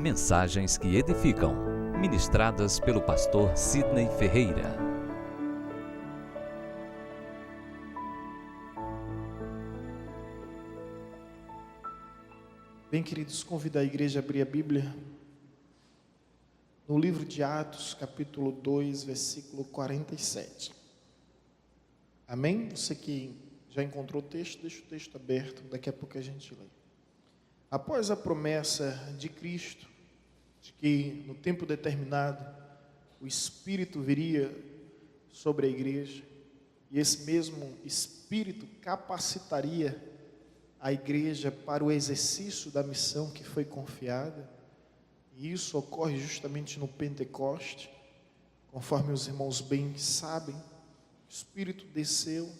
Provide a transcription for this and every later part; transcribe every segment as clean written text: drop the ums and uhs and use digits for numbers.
Mensagens que edificam, ministradas pelo pastor Sidney Ferreira. Bem, queridos, convido a igreja a abrir a Bíblia no livro de Atos, capítulo 2, versículo 47. Amém? Você que já encontrou o texto, deixa o texto aberto, daqui a pouco a gente lê. Após a promessa de Cristo, de que no tempo determinado o Espírito viria sobre a igreja, e esse mesmo Espírito capacitaria a igreja para o exercício da missão que foi confiada, e isso ocorre justamente no Pentecoste, conforme os irmãos bem sabem. O Espírito desceu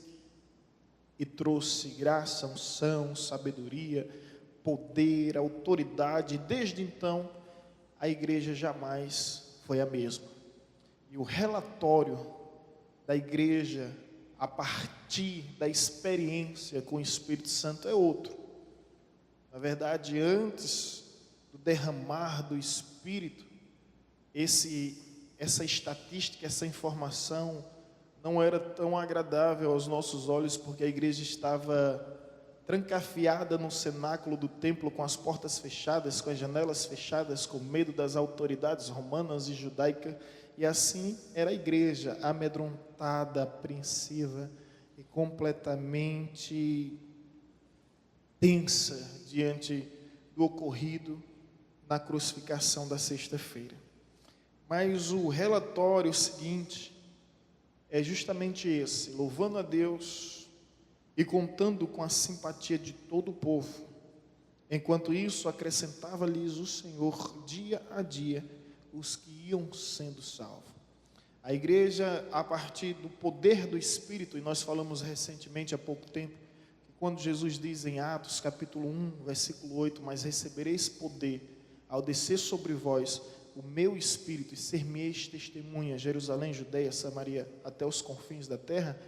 e trouxe graça, unção, sabedoria, poder, autoridade, e desde então a igreja jamais foi a mesma. E o relatório da igreja a partir da experiência com o Espírito Santo é outro. Na verdade, antes do derramar do Espírito, essa estatística, essa informação não era tão agradável aos nossos olhos, porque a igreja estava trancafiada no cenáculo do templo, com as portas fechadas, com as janelas fechadas, com medo das autoridades romanas e judaicas. E assim era a igreja, amedrontada, apreensiva e completamente tensa diante do ocorrido na crucificação da sexta-feira. Mas o relatório seguinte é justamente esse: louvando a Deus e contando com a simpatia de todo o povo. Enquanto isso, acrescentava-lhes o Senhor dia a dia os que iam sendo salvos. A igreja, a partir do poder do Espírito, e nós falamos recentemente, há pouco tempo, que quando Jesus diz em Atos capítulo 1, versículo 8, mas recebereis poder ao descer sobre vós o meu Espírito, e ser-me-eis testemunha, Jerusalém, Judeia, Samaria, até os confins da terra.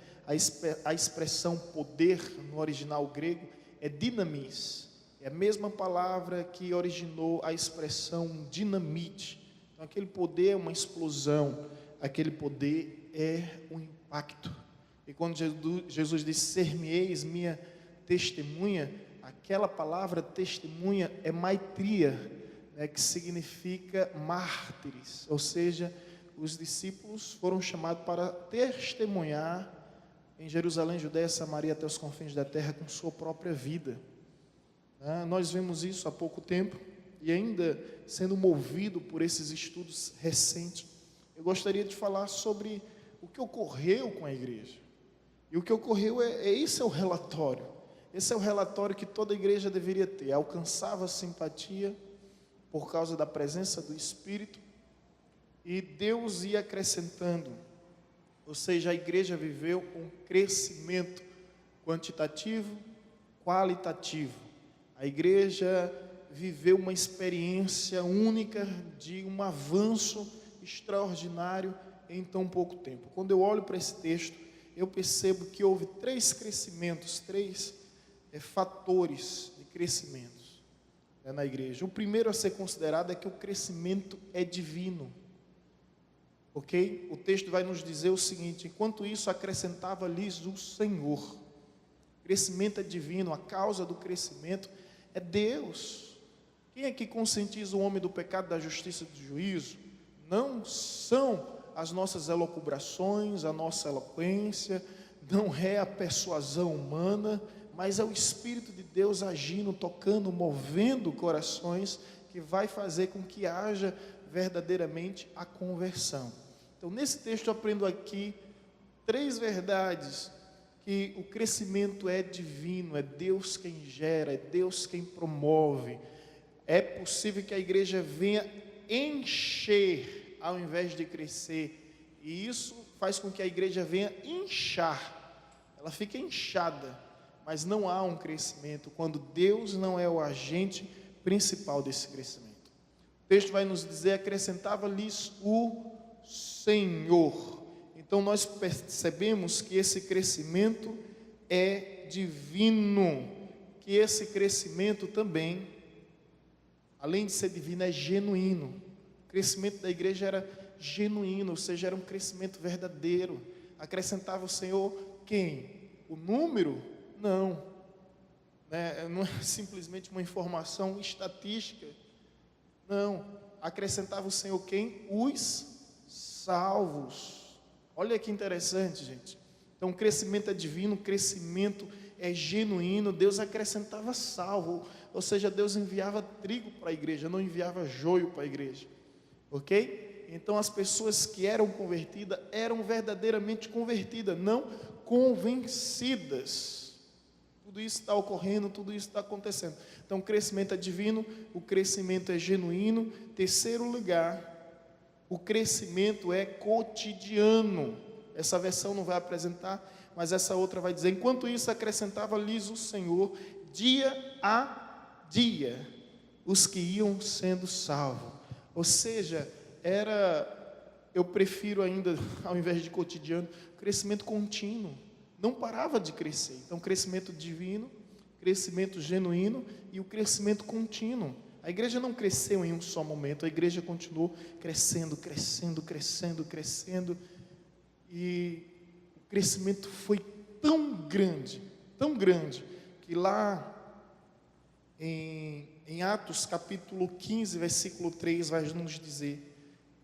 A expressão poder no original grego é dinamis, é a mesma palavra que originou a expressão dinamite. Então aquele poder é uma explosão, aquele poder é um impacto. E quando Jesus diz ser-me-eis minha testemunha, aquela palavra testemunha é maitria, que significa mártires, ou seja, os discípulos foram chamados para testemunhar em Jerusalém, Judeia, Samaria, até os confins da terra, com sua própria vida. Nós vimos isso há pouco tempo, e ainda sendo movido por esses estudos recentes, eu gostaria de falar sobre o que ocorreu com a igreja. E o que ocorreu esse é o relatório. Esse é o relatório que toda igreja deveria ter. Alcançava simpatia por causa da presença do Espírito, e Deus ia acrescentando. Ou seja, a igreja viveu um crescimento quantitativo, qualitativo. A igreja viveu uma experiência única de um avanço extraordinário em tão pouco tempo. Quando eu olho para esse texto, eu percebo que houve três crescimentos, três fatores de crescimento na igreja. O primeiro a ser considerado é que o crescimento é divino. Ok? O texto vai nos dizer o seguinte: enquanto isso acrescentava-lhes o Senhor. O crescimento é divino, a causa do crescimento é Deus. Quem é que conscientiza o homem do pecado, da justiça e do juízo? Não são as nossas elucubrações, a nossa eloquência, não é a persuasão humana, mas é o Espírito de Deus agindo, tocando, movendo corações, que vai fazer com que haja verdadeiramente a conversão. Então, nesse texto eu aprendo aqui três verdades: que o crescimento é divino, é Deus quem gera, é Deus quem promove. É possível que a igreja venha encher ao invés de crescer, e isso faz com que a igreja venha inchar. Ela fica inchada, mas não há um crescimento quando Deus não é o agente principal desse crescimento. O texto vai nos dizer: acrescentava-lhes o Senhor. Então nós percebemos que esse crescimento é divino, que esse crescimento também além de ser divino, é genuíno. O crescimento da igreja era genuíno, ou seja, era um crescimento verdadeiro. Acrescentava o Senhor quem? O número? Não. Não é simplesmente uma informação estatística. Não. Acrescentava o Senhor quem? Os salvos. Olha que interessante, gente. Então, o crescimento é divino, o crescimento é genuíno. Deus acrescentava salvo, ou seja, Deus enviava trigo para a igreja, não enviava joio para a igreja. Ok? Então, as pessoas que eram convertidas, eram verdadeiramente convertidas, não convencidas. Tudo isso está ocorrendo, tudo isso está acontecendo. Então, o crescimento é divino, o crescimento é genuíno. Terceiro lugar, o crescimento é cotidiano. Essa versão não vai apresentar, mas essa outra vai dizer: enquanto isso, acrescentava-lhes o Senhor, dia a dia, os que iam sendo salvos. Ou seja, eu prefiro ainda, ao invés de cotidiano, crescimento contínuo. Não parava de crescer. Então, crescimento divino, crescimento genuíno e o crescimento contínuo. A igreja não cresceu em um só momento, a igreja continuou crescendo, crescendo, crescendo, crescendo. E o crescimento foi tão grande, que lá em Atos capítulo 15, versículo 3, vai nos dizer: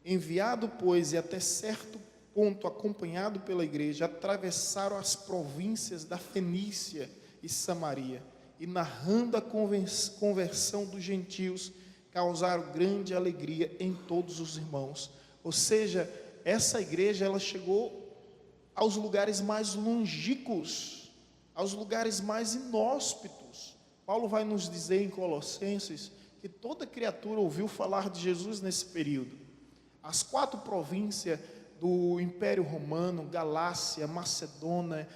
enviado, pois, e até certo ponto acompanhado pela igreja, atravessaram as províncias da Fenícia e Samaria, e narrando a conversão dos gentios, causaram grande alegria em todos os irmãos. Ou seja, essa igreja, ela chegou aos lugares mais longínquos, aos lugares mais inóspitos. Paulo vai nos dizer em Colossenses que toda criatura ouviu falar de Jesus nesse período. As 4 províncias do Império Romano, Galácia, Macedônia,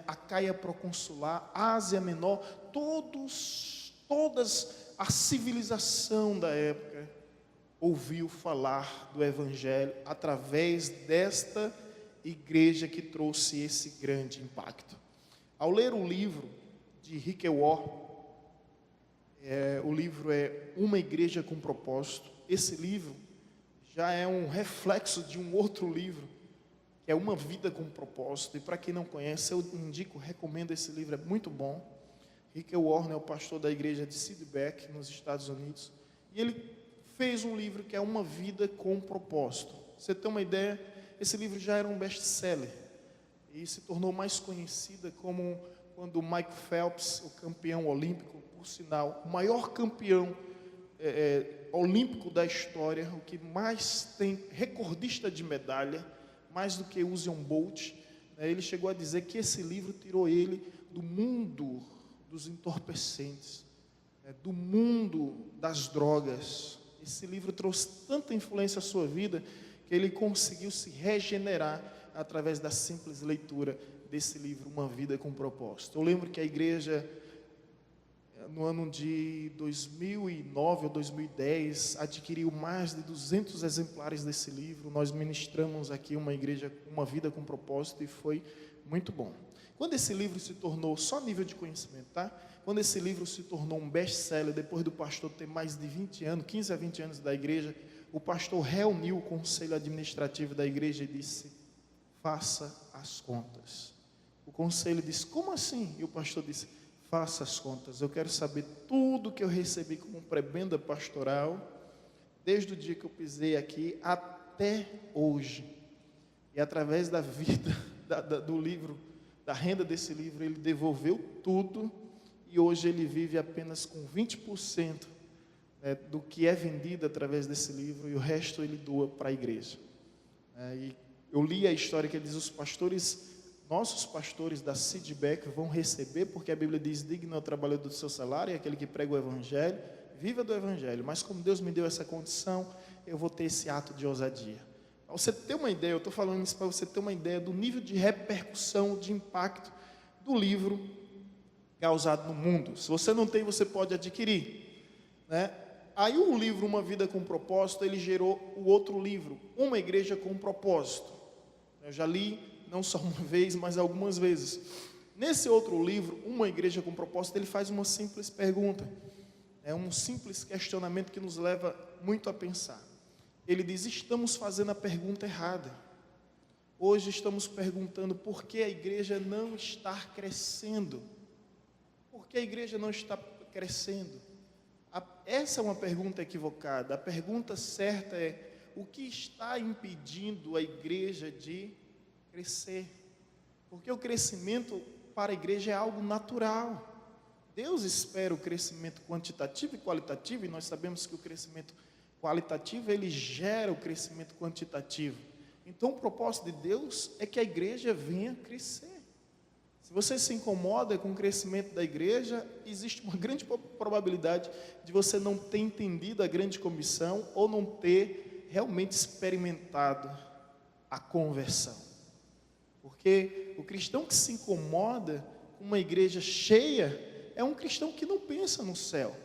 Acaia Proconsular, Ásia Menor, todas a civilização da época ouviu falar do Evangelho através desta igreja que trouxe esse grande impacto. Ao ler o livro de Rick Warren, o livro é Uma Igreja com Propósito. Esse livro já é um reflexo de um outro livro, que é Uma Vida com Propósito. E para quem não conhece, eu recomendo esse livro, é muito bom. Rick Warren é o pastor da igreja de Sidbeck, nos Estados Unidos, e ele fez um livro que é Uma Vida com Propósito. Você tem uma ideia, esse livro já era um best-seller, e se tornou mais conhecida como quando Mike Phelps, o campeão olímpico, por sinal, o maior campeão olímpico da história, o que mais tem, recordista de medalha, mais do que Usain Bolt, ele chegou a dizer que esse livro tirou ele do mundo dos entorpecentes, do mundo das drogas. Esse livro trouxe tanta influência à sua vida que ele conseguiu se regenerar através da simples leitura desse livro, Uma Vida com Propósito. Eu lembro que a igreja, no ano de 2009 ou 2010, adquiriu mais de 200 exemplares desse livro. Nós ministramos aqui uma igreja, Uma Vida com Propósito, e foi muito bom. Quando esse livro se tornou, só nível de conhecimento, tá? Quando esse livro se tornou um best-seller, depois do pastor ter mais de 20 anos, 15 a 20 anos da igreja, o pastor reuniu o conselho administrativo da igreja e disse: faça as contas. O conselho disse: como assim? E o pastor disse: faça as contas, eu quero saber tudo que eu recebi como prebenda pastoral, desde o dia que eu pisei aqui até hoje. E através da vida, do livro, da renda desse livro, ele devolveu tudo, e hoje ele vive apenas com 20% do que é vendido através desse livro, e o resto ele doa para a igreja. E eu li a história que ele diz: os pastores, nossos pastores da Sidbeck vão receber, porque a Bíblia diz: digno é o trabalhador do seu salário, é aquele que prega o Evangelho, viva do Evangelho, mas como Deus me deu essa condição, eu vou ter esse ato de ousadia. Para você ter uma ideia, eu estou falando isso para você ter uma ideia do nível de repercussão, de impacto do livro causado no mundo. Se você não tem, você pode adquirir, né? Aí o livro Uma Vida com Propósito, ele gerou o outro livro, Uma Igreja com Propósito. Eu já li, não só uma vez, mas algumas vezes. Nesse outro livro, Uma Igreja com Propósito, ele faz uma simples pergunta: É um simples questionamento que nos leva muito a pensar. Ele diz: estamos fazendo a pergunta errada. Hoje estamos perguntando por que a igreja não está crescendo. Por que a igreja não está crescendo? Essa é uma pergunta equivocada. A pergunta certa é: o que está impedindo a igreja de crescer? Porque o crescimento para a igreja é algo natural. Deus espera o crescimento quantitativo e qualitativo, e nós sabemos que o crescimento qualitativo, ele gera o crescimento quantitativo. Então, o propósito de Deus é que a igreja venha crescer. Se você se incomoda com o crescimento da igreja, existe uma grande probabilidade de você não ter entendido a grande comissão ou não ter realmente experimentado a conversão. Porque o cristão que se incomoda com uma igreja cheia é um cristão que não pensa no céu.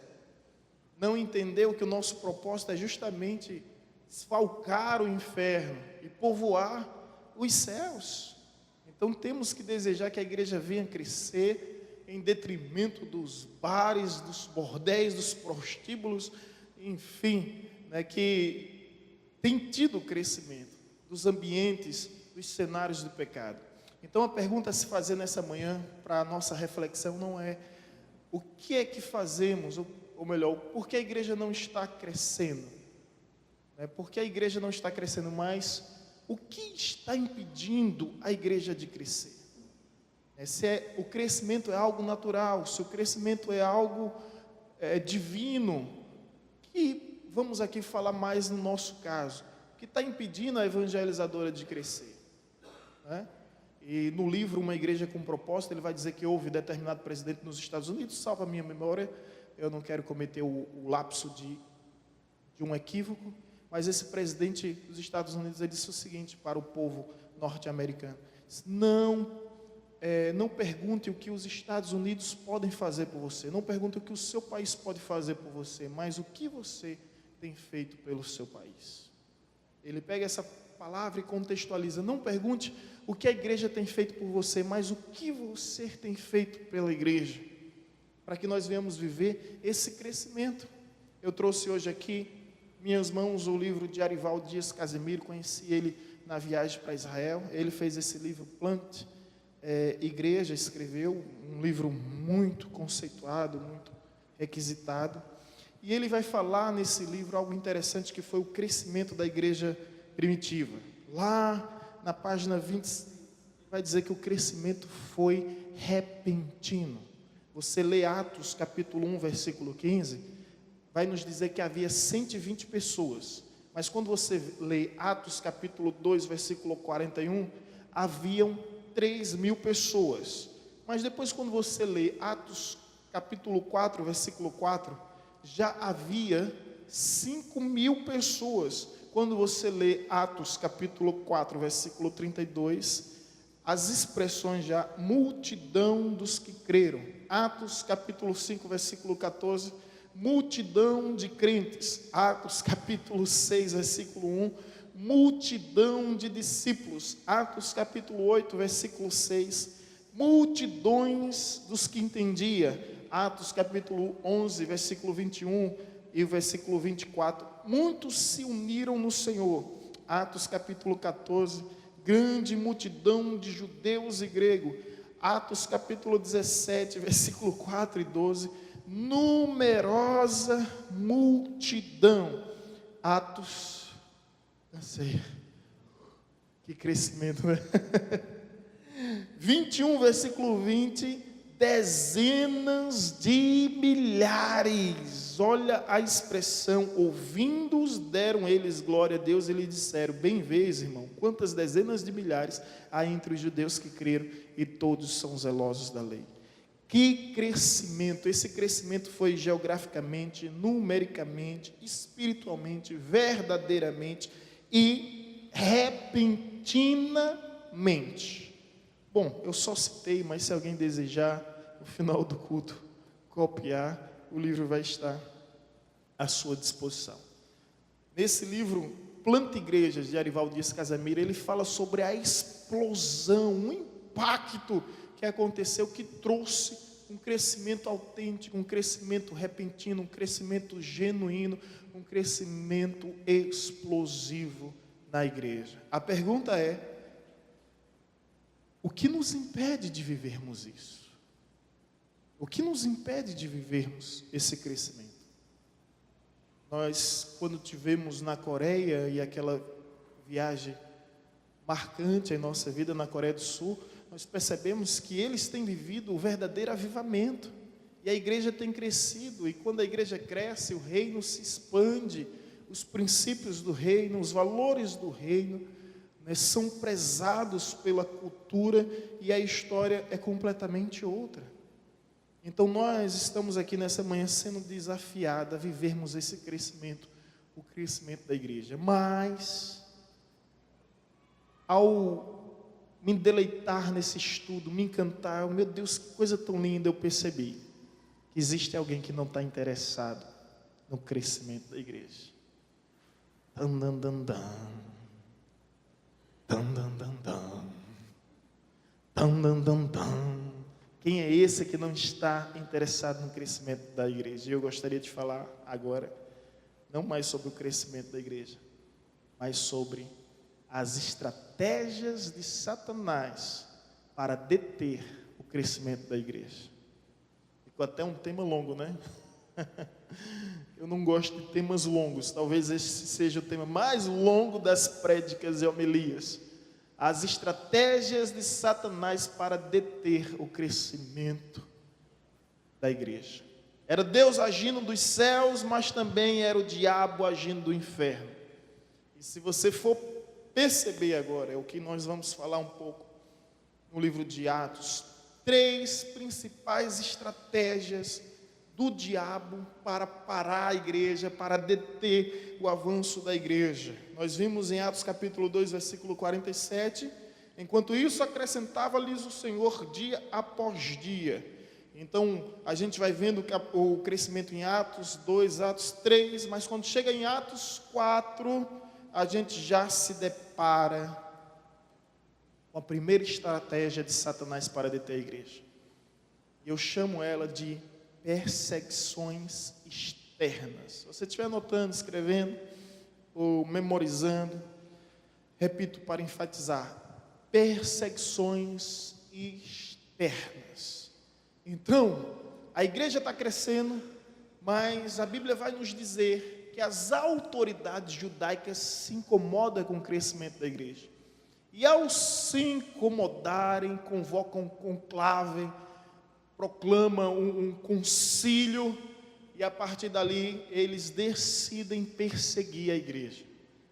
Não entendeu que o nosso propósito é justamente esfalcar o inferno e povoar os céus. Então temos que desejar que a igreja venha crescer em detrimento dos bares, dos bordéis, dos prostíbulos, enfim, que tem tido crescimento, dos ambientes, dos cenários do pecado. Então a pergunta a se fazer nessa manhã, para a nossa reflexão, não é o que é que fazemos, ou melhor, por que a igreja não está crescendo? Por que a igreja não está crescendo mais? O que está impedindo a igreja de crescer? Se o crescimento é algo natural, se o crescimento é algo divino, que vamos aqui falar mais no nosso caso, que está impedindo a evangelizadora de crescer, E no livro Uma Igreja com Propósito, ele vai dizer que houve determinado presidente nos Estados Unidos, salva a minha memória, eu não quero cometer o lapso de um equívoco, mas esse presidente dos Estados Unidos, ele disse o seguinte para o povo norte-americano: não pergunte o que os Estados Unidos podem fazer por você, não pergunte o que o seu país pode fazer por você, mas o que você tem feito pelo seu país. Ele pega essa palavra e contextualiza: não pergunte o que a igreja tem feito por você, mas o que você tem feito pela igreja, para que nós venhamos viver esse crescimento. Eu trouxe hoje aqui, minhas mãos, o livro de Arivaldo Dias Casimiro. Conheci ele na viagem para Israel. Ele fez esse livro, Plante Igreja, escreveu um livro muito conceituado, muito requisitado, e ele vai falar nesse livro algo interessante, que foi o crescimento da igreja primitiva. Lá na página 20, vai dizer que o crescimento foi repentino. Você lê Atos capítulo 1, versículo 15, vai nos dizer que havia 120 pessoas, mas quando você lê Atos capítulo 2, versículo 41, haviam 3.000 pessoas. Mas depois, quando você lê Atos capítulo 4, versículo 4, já havia 5.000 pessoas. Quando você lê Atos capítulo 4, versículo 32, as expressões já multidão dos que creram. Atos capítulo 5, versículo 14, multidão de crentes. Atos capítulo 6, versículo 1, multidão de discípulos. Atos capítulo 8, versículo 6, multidões dos que entendia. Atos capítulo 11, versículo 21 e o versículo 24, muitos se uniram no Senhor. Atos capítulo 14, grande multidão de judeus e gregos. Atos capítulo 17, versículo 4 e 12, numerosa multidão. Atos, não sei, que crescimento, né? 21, versículo 20, dezenas de milhares. Olha a expressão: ouvindo-os, deram eles glória a Deus e lhe disseram: bem vês, irmão, quantas dezenas de milhares há entre os judeus que creram, e todos são zelosos da lei. Que crescimento! Esse crescimento foi geograficamente, numericamente, espiritualmente, verdadeiramente e repentinamente. Bom, eu só citei, mas se alguém desejar, no final do culto, copiar, o livro vai estar à sua disposição. Nesse livro, Planta Igrejas, de Arivaldo Dias Casimiro, ele fala sobre a explosão, o impacto que aconteceu, que trouxe um crescimento autêntico, um crescimento repentino, um crescimento genuíno, um crescimento explosivo na igreja. A pergunta é: o que nos impede de vivermos isso? O que nos impede de vivermos esse crescimento? Nós, quando tivemos na Coreia, e aquela viagem marcante em nossa vida na Coreia do Sul, nós percebemos que eles têm vivido o verdadeiro avivamento, e a igreja tem crescido, e quando a igreja cresce, o reino se expande, os princípios do reino, os valores do reino, né, são prezados pela cultura, e a história é completamente outra. Então nós estamos aqui nessa manhã sendo desafiados a vivermos esse crescimento, o crescimento da igreja. Mas, ao me deleitar nesse estudo, me encantar, meu Deus, que coisa tão linda, eu percebi que existe alguém que não está interessado no crescimento da igreja. Quem é esse que não está interessado no crescimento da igreja? E eu gostaria de falar agora, não mais sobre o crescimento da igreja, mas sobre as estratégias de Satanás para deter o crescimento da igreja. Ficou até um tema longo, né? Eu não gosto de temas longos, talvez esse seja o tema mais longo das prédicas e homilias. As estratégias de Satanás para deter o crescimento da igreja. Era Deus agindo dos céus, mas também era o diabo agindo do inferno. E se você for perceber agora, é o que nós vamos falar um pouco no livro de Atos, 3 principais estratégias do diabo para parar a igreja, para deter o avanço da igreja. Nós vimos em Atos capítulo 2, versículo 47, enquanto isso acrescentava-lhes o Senhor dia após dia. Então, a gente vai vendo o crescimento em Atos 2, Atos 3, mas quando chega em Atos 4, a gente já se depara com a primeira estratégia de Satanás para deter a igreja. Eu chamo ela de perseguições externas. Se você estiver anotando, escrevendo ou memorizando, repito para enfatizar: perseguições externas. Então, a igreja está crescendo, mas a Bíblia vai nos dizer que as autoridades judaicas se incomodam com o crescimento da igreja. E ao se incomodarem, convocam um conclave, proclamam um concílio, e a partir dali eles decidem perseguir a igreja.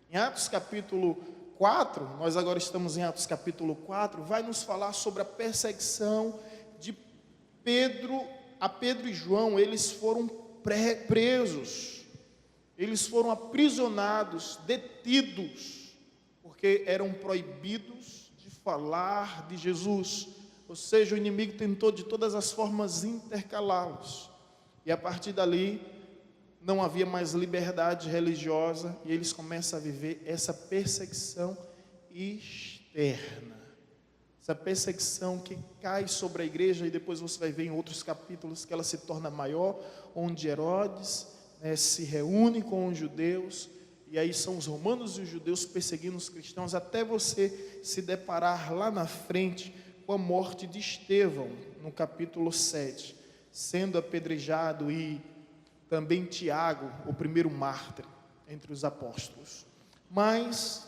Em Atos capítulo 4, nós agora estamos em Atos capítulo 4, vai nos falar sobre a perseguição de Pedro e João. Eles foram presos, eles foram aprisionados, detidos, porque eram proibidos de falar de Jesus. Ou seja, o inimigo tentou de todas as formas intercalá-los. E a partir dali, não havia mais liberdade religiosa, e eles começam a viver essa perseguição externa. Essa perseguição que cai sobre a igreja, e depois você vai ver em outros capítulos que ela se torna maior, onde Herodes se reúne com os judeus, e aí são os romanos e os judeus perseguindo os cristãos, até você se deparar lá na frente com a morte de Estevão, no capítulo 7, sendo apedrejado, e também Tiago, o primeiro mártir entre os apóstolos. Mas,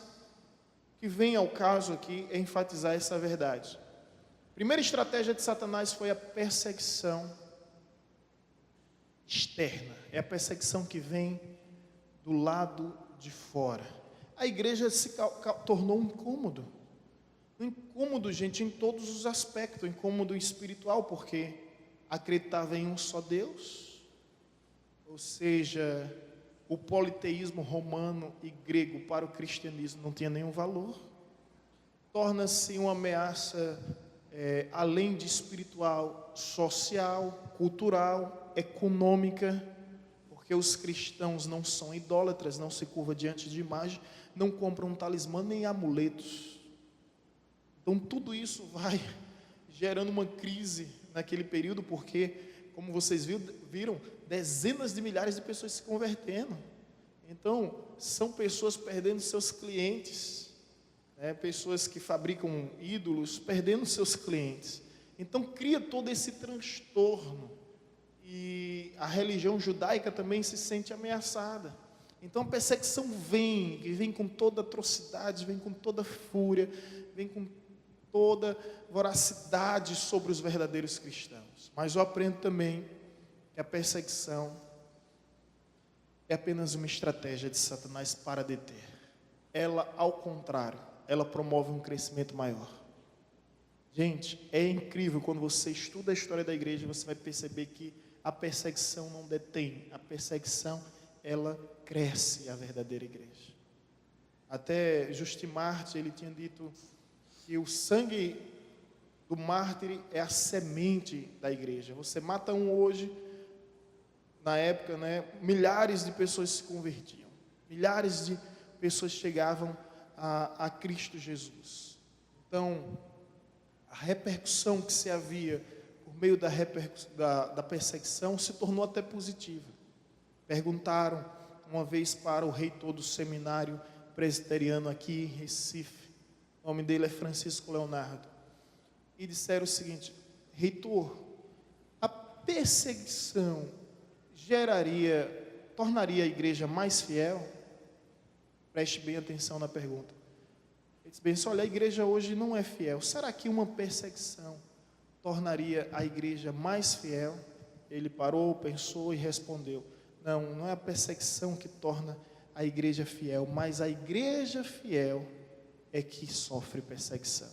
o que vem ao caso aqui é enfatizar essa verdade. A primeira estratégia de Satanás foi a perseguição externa, é a perseguição que vem do lado de fora. A igreja se tornou um incômodo. Um incômodo, gente, em todos os aspectos. Um incômodo espiritual, porque acreditava em um só Deus. Ou seja, o politeísmo romano e grego para o cristianismo não tinha nenhum valor. Torna-se uma ameaça, além de espiritual, social, cultural, econômica, porque os cristãos não são idólatras, não se curvam diante de imagem, não compram talismã nem amuletos. Então tudo isso vai gerando uma crise naquele período, porque, como vocês viram, dezenas de milhares de pessoas se convertendo. Então, são pessoas perdendo seus clientes, né? Pessoas que fabricam ídolos perdendo seus clientes. Então, cria todo esse transtorno. E a religião judaica também se sente ameaçada. Então a perseguição vem com toda atrocidade, vem com toda fúria, vem com toda voracidade sobre os verdadeiros cristãos. Mas eu aprendo também que a perseguição é apenas uma estratégia de Satanás para deter. Ela, ao contrário, ela promove um crescimento maior. Gente, é incrível quando você estuda a história da igreja, você vai perceber que a perseguição não detém, a perseguição, ela cresce a verdadeira igreja. Até Justin Martyr, ele tinha dito que o sangue do mártir é a semente da igreja. Você mata um hoje, na época, né, milhares de pessoas se convertiam, milhares de pessoas chegavam a Cristo Jesus. Então, a repercussão que se havia por meio da perseguição se tornou até positiva. Perguntaram uma vez para o reitor do seminário presbiteriano aqui em Recife, o nome dele é Francisco Leonardo, e disseram o seguinte: reitor, a perseguição tornaria a igreja mais fiel? Preste bem atenção na pergunta. Ele disse bem, olha, a igreja hoje não é fiel, será que uma perseguição tornaria a igreja mais fiel? Ele parou, pensou e respondeu: não é a perseguição que torna a igreja fiel, mas a igreja fiel é que sofre perseguição.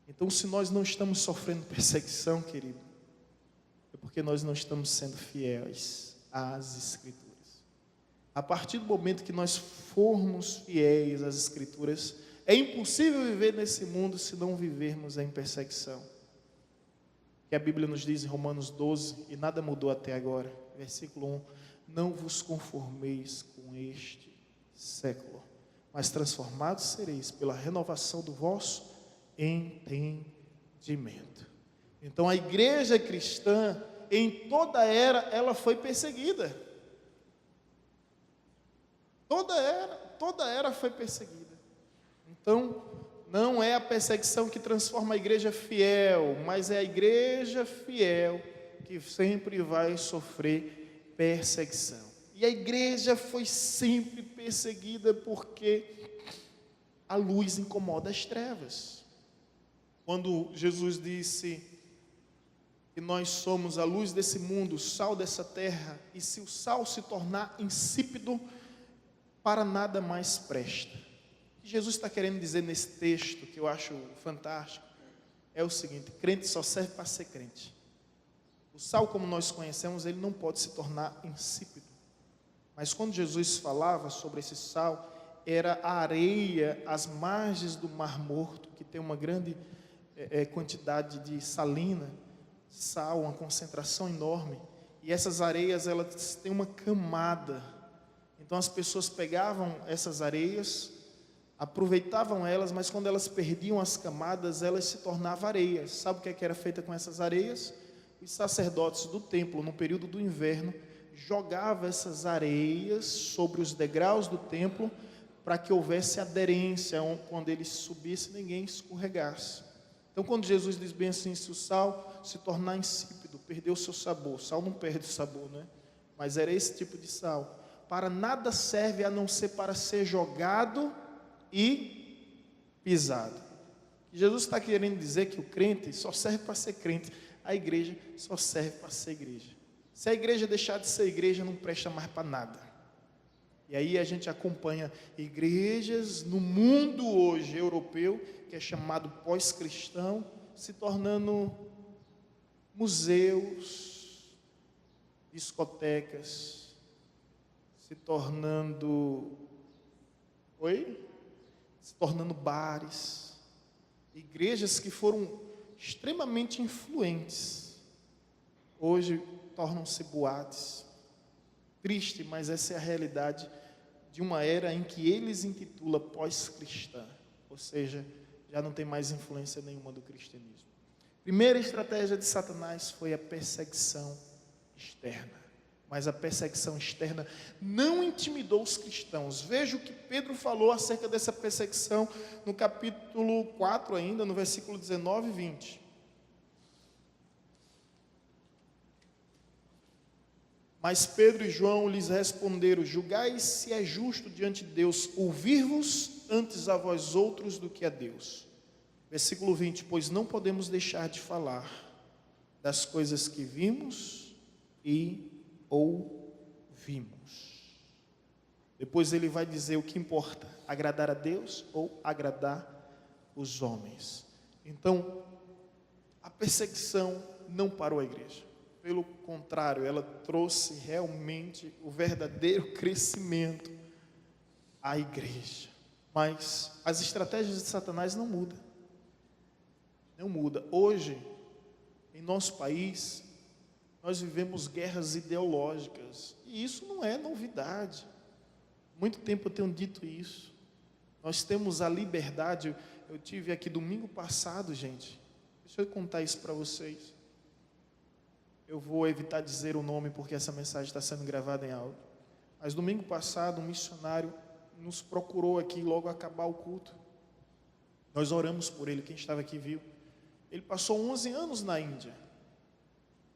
Então, se nós não estamos sofrendo perseguição, querido, é porque nós não estamos sendo fiéis às Escrituras. A partir do momento que nós formos fiéis às Escrituras, é impossível viver nesse mundo se não vivermos em perseguição. Que a Bíblia nos diz em Romanos 12, e nada mudou até agora, versículo 1, não vos conformeis com este século, mas transformados sereis pela renovação do vosso entendimento. Então a igreja cristã, em toda era, ela foi perseguida. Toda era foi perseguida. Então, não é a perseguição que transforma a igreja fiel, mas é a igreja fiel que sempre vai sofrer perseguição. E a igreja foi sempre perseguida porque a luz incomoda as trevas. Quando Jesus disse que nós somos a luz desse mundo, o sal dessa terra, e se o sal se tornar insípido, para nada mais presta. O que Jesus está querendo dizer nesse texto, que eu acho fantástico, é o seguinte: crente só serve para ser crente. O sal, como nós conhecemos, ele não pode se tornar insípido. Mas quando Jesus falava sobre esse sal, era a areia às margens do Mar Morto, que tem uma grande quantidade de salina, sal, uma concentração enorme, e essas areias, elas têm uma camada. Então as pessoas pegavam essas areias, aproveitavam elas, mas quando elas perdiam as camadas, elas se tornavam areias. Sabe o que era feita com essas areias? Os sacerdotes do templo, no período do inverno, jogavam essas areias sobre os degraus do templo, para que houvesse aderência, quando eles subissem, ninguém escorregasse. Então, quando Jesus diz bem assim, se o sal se tornar insípido, perdeu o seu sabor. Sal não perde o sabor, né? Mas era esse tipo de sal. Para nada serve a não ser para ser jogado e pisado. Jesus está querendo dizer que o crente só serve para ser crente, a igreja só serve para ser igreja. Se a igreja deixar de ser igreja, não presta mais para nada. E aí a gente acompanha igrejas no mundo hoje europeu, que é chamado pós-cristão, se tornando museus, discotecas, se tornando bares, igrejas que foram extremamente influentes, hoje tornam-se boates. Triste, mas essa é a realidade de uma era em que eles intitulam pós-cristã, ou seja, já não tem mais influência nenhuma do cristianismo. Primeira estratégia de Satanás foi a perseguição externa. Mas a perseguição externa não intimidou os cristãos. Veja o que Pedro falou acerca dessa perseguição no capítulo 4 ainda, no versículo 19 e 20. Mas Pedro e João lhes responderam: julgai se é justo diante de Deus ouvir-vos antes a vós outros do que a Deus. Versículo 20, pois não podemos deixar de falar das coisas que vimos e ouvimos. Depois ele vai dizer o que importa: agradar a Deus ou agradar os homens. Então, a perseguição não parou a igreja. Pelo contrário, ela trouxe realmente o verdadeiro crescimento à igreja. Mas as estratégias de Satanás não mudam. Não muda. Hoje, em nosso país, nós vivemos guerras ideológicas. E isso não é novidade. Muito tempo eu tenho dito isso. Nós temos a liberdade. Eu tive aqui domingo passado, gente. Deixa eu contar isso para vocês. Eu vou evitar dizer o nome porque essa mensagem está sendo gravada em áudio. Mas domingo passado, um missionário nos procurou aqui logo acabar o culto. Nós oramos por ele, quem estava aqui viu. Ele passou 11 anos na Índia.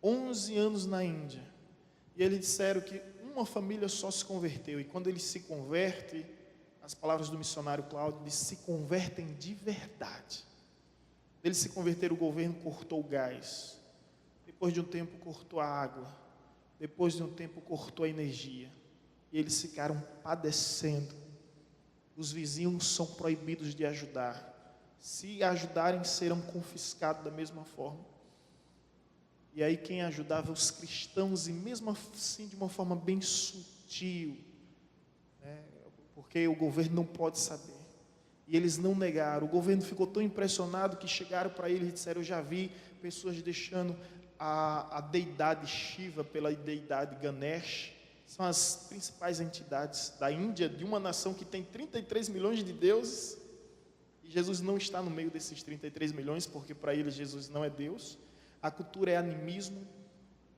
11 anos na Índia. E eles disseram que uma família só se converteu. E quando ele se converte, as palavras do missionário Cláudio, eles se convertem de verdade. Eles se converteram, o governo cortou o gás. Depois de um tempo cortou a água. Depois de um tempo cortou a energia. E eles ficaram padecendo. Os vizinhos são proibidos de ajudar. Se ajudarem, serão confiscados da mesma forma. E aí quem ajudava os cristãos, e mesmo assim de uma forma bem sutil, né? Porque o governo não pode saber. E eles não negaram. O governo ficou tão impressionado que chegaram para ele e disseram: eu já vi pessoas deixando a deidade Shiva pela deidade Ganesh. São as principais entidades da Índia, de uma nação que tem 33 milhões de deuses. E Jesus não está no meio desses 33 milhões, porque para eles Jesus não é Deus. A cultura é animismo.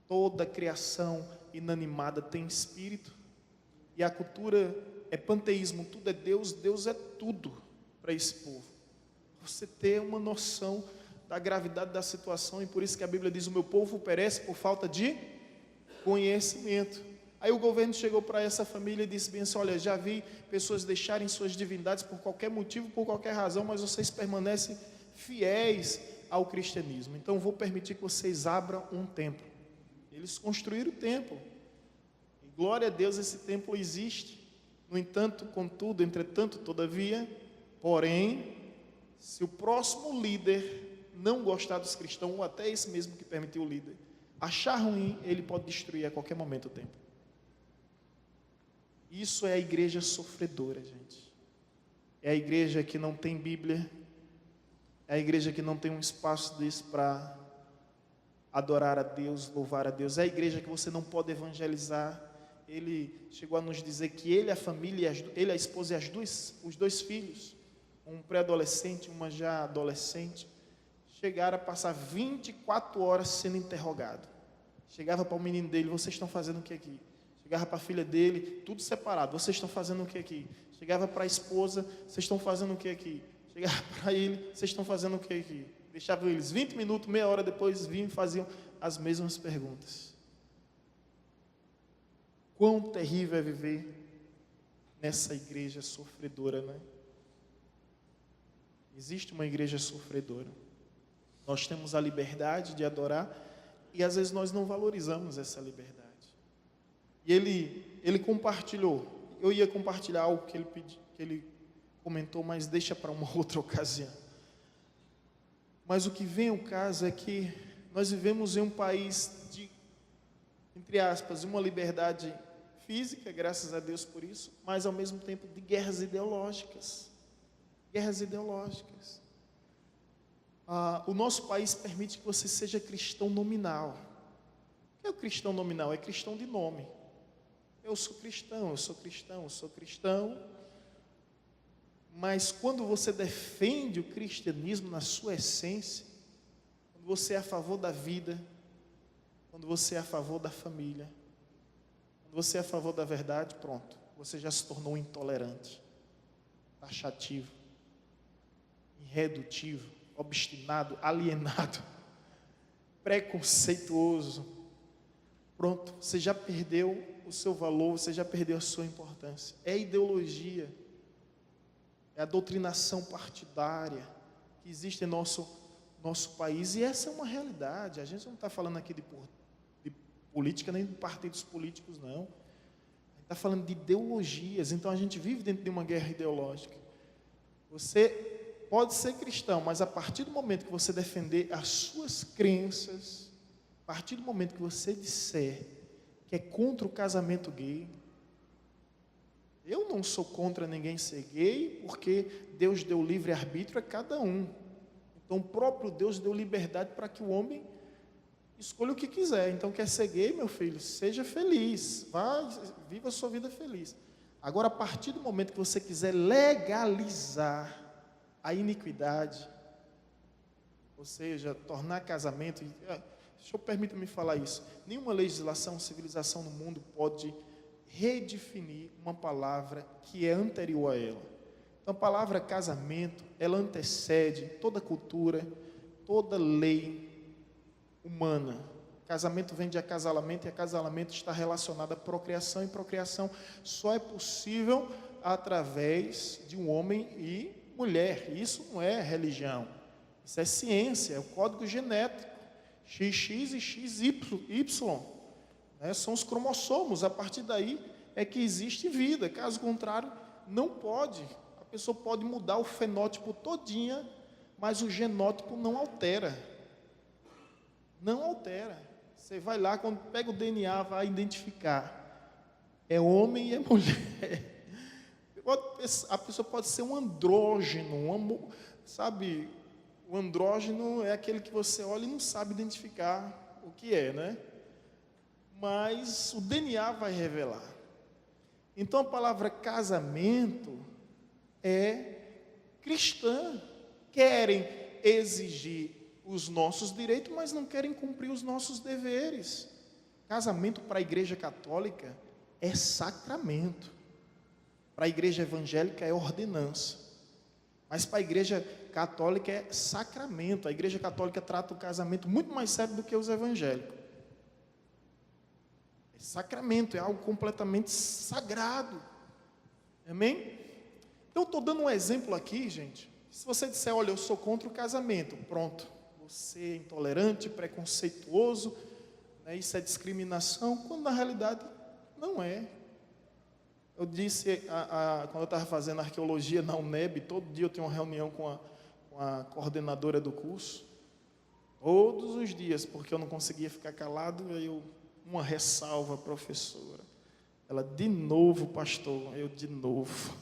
Toda a criação inanimada tem espírito. E a cultura é panteísmo. Tudo é Deus, Deus é tudo para esse povo. Você ter uma noção da gravidade da situação, e por isso que a Bíblia diz: o meu povo perece por falta de conhecimento. Aí o governo chegou para essa família e disse bem assim: olha, já vi pessoas deixarem suas divindades por qualquer motivo, por qualquer razão, mas vocês permanecem fiéis ao cristianismo, então vou permitir que vocês abram um templo. Eles construíram o templo, e glória a Deus, esse templo existe. No entanto, contudo, entretanto, todavia, porém, se o próximo líder não gostar dos cristãos, ou até esse mesmo que permitiu o líder achar ruim, ele pode destruir a qualquer momento o templo. Isso é a igreja sofredora, gente. É a igreja que não tem Bíblia, é a igreja que não tem um espaço desse para adorar a Deus, louvar a Deus. É a igreja que você não pode evangelizar. Ele chegou a nos dizer que ele, a família, ele, a esposa e os dois filhos, um pré-adolescente, uma já adolescente, chegaram a passar 24 horas sendo interrogado. Chegava para o menino dele: vocês estão fazendo o que aqui? Chegava para a filha dele, tudo separado: vocês estão fazendo o que aqui? Chegava para a esposa: vocês estão fazendo o que aqui? Chegava para ele: vocês estão fazendo o que aqui? Deixavam eles 20 minutos, meia hora depois, vinham e faziam as mesmas perguntas. Quão terrível é viver nessa igreja sofredora, né? Existe uma igreja sofredora. Nós temos a liberdade de adorar e às vezes nós não valorizamos essa liberdade. E ele compartilhou. Eu ia compartilhar algo que ele comentou, mas deixa para uma outra ocasião. Mas o que vem ao caso é que nós vivemos em um país de, entre aspas, uma liberdade física, graças a Deus por isso, mas ao mesmo tempo de guerras ideológicas. Guerras ideológicas. O nosso país permite que você seja cristão nominal. O que é o cristão nominal? É cristão de nome. Eu sou cristão, eu sou cristão, eu sou cristão. Mas quando você defende o cristianismo na sua essência, quando quando você é a favor da vida, quando você é a favor da família, quando você é a favor da verdade, pronto, você já se tornou intolerante, taxativo, irredutivo, obstinado, alienado, preconceituoso. Pronto, você já perdeu o seu valor, você já perdeu a sua importância. É ideologia, é a doutrinação partidária que existe em nosso país, e essa é uma realidade. A gente não está falando aqui de política, nem de partidos políticos, não. A gente está falando de ideologias. Então a gente vive dentro de uma guerra ideológica. Você pode ser cristão, mas a partir do momento que você defender as suas crenças, a partir do momento que você disser que é contra o casamento gay, eu não sou contra ninguém ser gay, porque Deus deu livre-arbítrio a cada um. Então o próprio Deus deu liberdade para que o homem escolha o que quiser. Então quer ser gay, meu filho, seja feliz, vá, viva a sua vida feliz. Agora, a partir do momento que você quiser legalizar a iniquidade, ou seja, tornar casamento, permita-me falar isso, nenhuma legislação, civilização no mundo pode redefinir uma palavra que é anterior a ela. Então a palavra casamento, ela antecede toda cultura, toda lei humana. Casamento vem de acasalamento, e acasalamento está relacionado à procriação, e procriação só é possível através de um homem e mulher. Isso não é religião, isso é ciência, é o código genético, XX e XY, né? São os cromossomos. A partir daí é que existe vida, caso contrário não pode. A pessoa pode mudar o fenótipo todinha, mas o genótipo não altera. Não altera. Você vai lá, quando pega o DNA, vai identificar. É homem e é mulher. A pessoa pode ser um andrógeno, sabe? O andrógeno é aquele que você olha e não sabe identificar o que é, né? Mas o DNA vai revelar. Então a palavra casamento é cristã. Querem exigir os nossos direitos, mas não querem cumprir os nossos deveres. Casamento para a Igreja Católica é sacramento. Para a Igreja Evangélica é ordenança. Mas para a Igreja Católica é sacramento. A Igreja Católica trata o casamento muito mais sério do que os evangélicos. É sacramento, é algo completamente sagrado. Amém? Então, estou dando um exemplo aqui, gente. Se você disser, olha, eu sou contra o casamento, pronto. Você é intolerante, preconceituoso, né? Isso é discriminação, quando na realidade não é. Eu disse, quando eu estava fazendo arqueologia na UNEB, todo dia eu tenho uma reunião com a coordenadora do curso, todos os dias, porque eu não conseguia ficar calado, aí uma ressalva, professora. Ela, de novo, pastor, eu de novo.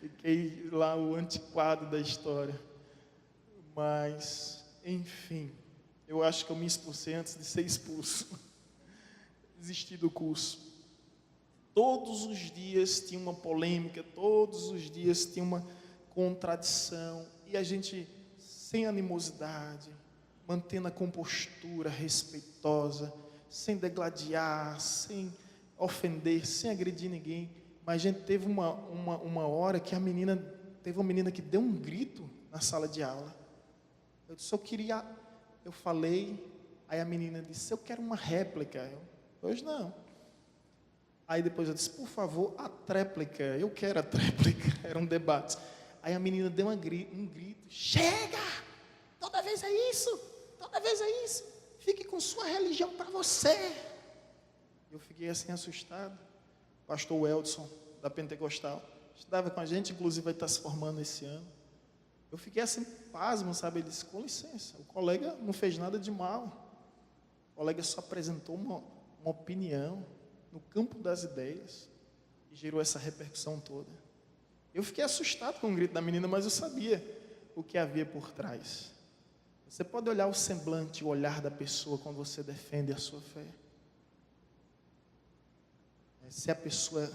Fiquei lá o antiquado da história. Mas, enfim, eu acho que eu me expulsei antes de ser expulso. Desisti do curso. Todos os dias tinha uma polêmica, todos os dias tinha uma contradição, e a gente, sem animosidade, mantendo a compostura respeitosa, sem degladiar, sem ofender, sem agredir ninguém. Mas a gente teve uma hora que teve uma menina que deu um grito na sala de aula. Eu disse, eu falei, aí a menina disse, eu quero uma réplica. Hoje não. Aí depois eu disse, por favor, a tréplica, eu quero a tréplica. Era um debate. Aí a menina deu um grito, chega, toda vez é isso, fique com sua religião para você. Eu fiquei assim assustado. Pastor Weldson, da Pentecostal, estava com a gente, inclusive vai estar se formando esse ano. Eu fiquei assim, pasmo, sabe? Ele disse, com licença, o colega não fez nada de mal. O colega só apresentou uma opinião no campo das ideias e gerou essa repercussão toda. Eu fiquei assustado com o grito da menina, mas eu sabia o que havia por trás. Você pode olhar o semblante, o olhar da pessoa quando você defende a sua fé. Se a pessoa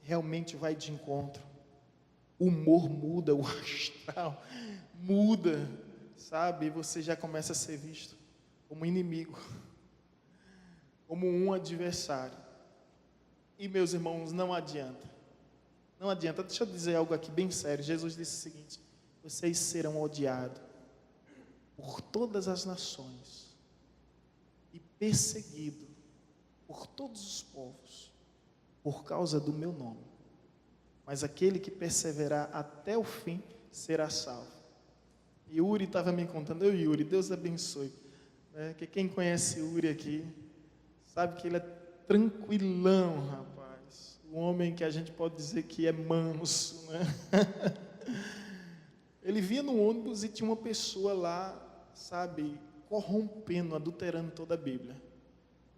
realmente vai de encontro, o humor muda, o astral muda, sabe? E você já começa a ser visto como inimigo, como um adversário. E, meus irmãos, não adianta. Não adianta. Deixa eu dizer algo aqui bem sério. Jesus disse o seguinte: vocês serão odiados por todas as nações e perseguidos por todos os povos por causa do meu nome. Mas aquele que perseverar até o fim será salvo. E Yuri estava me contando. Yuri, Deus abençoe. Que quem conhece Yuri aqui sabe que ele é tranquilão, rapaz. Um homem que a gente pode dizer que é manso, né? Ele vinha no ônibus e tinha uma pessoa lá, sabe, corrompendo, adulterando toda a Bíblia.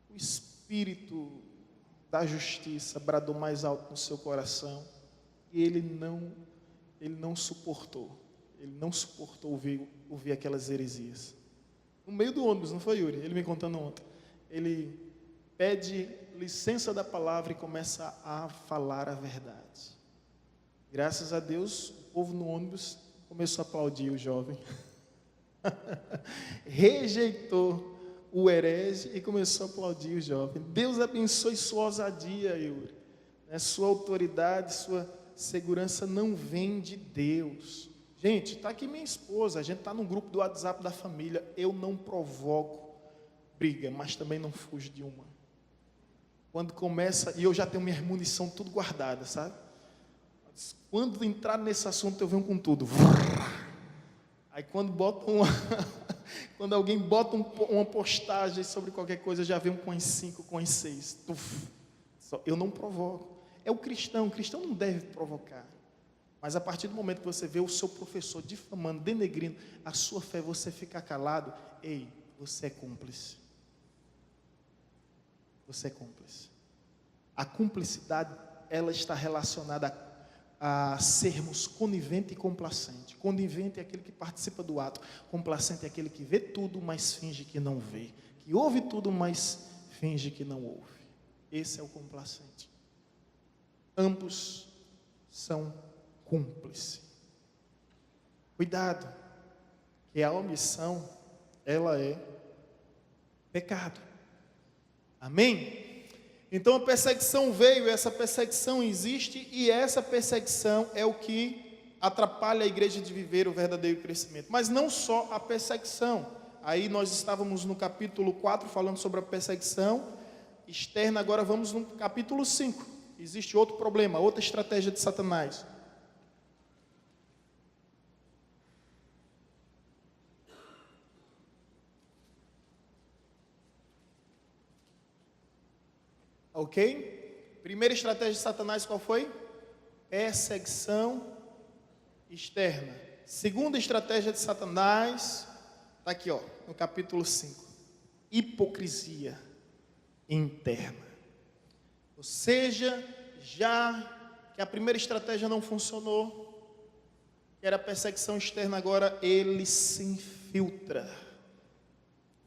O espírito da justiça bradou mais alto no seu coração e ele não suportou. Ele não suportou ouvir aquelas heresias. No meio do ônibus, não foi, Yuri? Ele me contando ontem. Ele pede licença da palavra e começa a falar a verdade. Graças a Deus, o povo no ônibus começou a aplaudir o jovem. Rejeitou o herege e começou a aplaudir o jovem. Deus abençoe sua ousadia, Yuri. Sua autoridade, sua segurança não vem de Deus. Gente, está aqui minha esposa, a gente está no grupo do WhatsApp da família. Eu não provoco briga, mas também não fujo de uma. Quando começa, e eu já tenho minha munição tudo guardada, sabe? Quando entrar nesse assunto eu venho com tudo. Aí quando quando alguém bota uma postagem sobre qualquer coisa, já vem com as 5, com as 6. Eu não provoco. É o cristão não deve provocar. Mas a partir do momento que você vê o seu professor difamando, denegrindo a sua fé, você fica calado, ei, você é cúmplice. Você é cúmplice. A cumplicidade, ela está relacionada a sermos conivente e complacente. Conivente é aquele que participa do ato. Complacente é aquele que vê tudo, mas finge que não vê. Que ouve tudo, mas finge que não ouve. Esse é o complacente. Ambos são cúmplices. Cuidado, que a omissão, ela é pecado. Amém? Então a perseguição veio, essa perseguição existe e essa perseguição é o que atrapalha a igreja de viver o verdadeiro crescimento. Mas não só a perseguição. Aí nós estávamos no capítulo 4 falando sobre a perseguição externa, agora vamos no capítulo 5. Existe outro problema, outra estratégia de Satanás. Ok? Primeira estratégia de Satanás qual foi? Perseguição externa. Segunda estratégia de Satanás, está aqui, ó, no capítulo 5. Hipocrisia interna. Ou seja, já que a primeira estratégia não funcionou, que era a perseguição externa, agora ele se infiltra.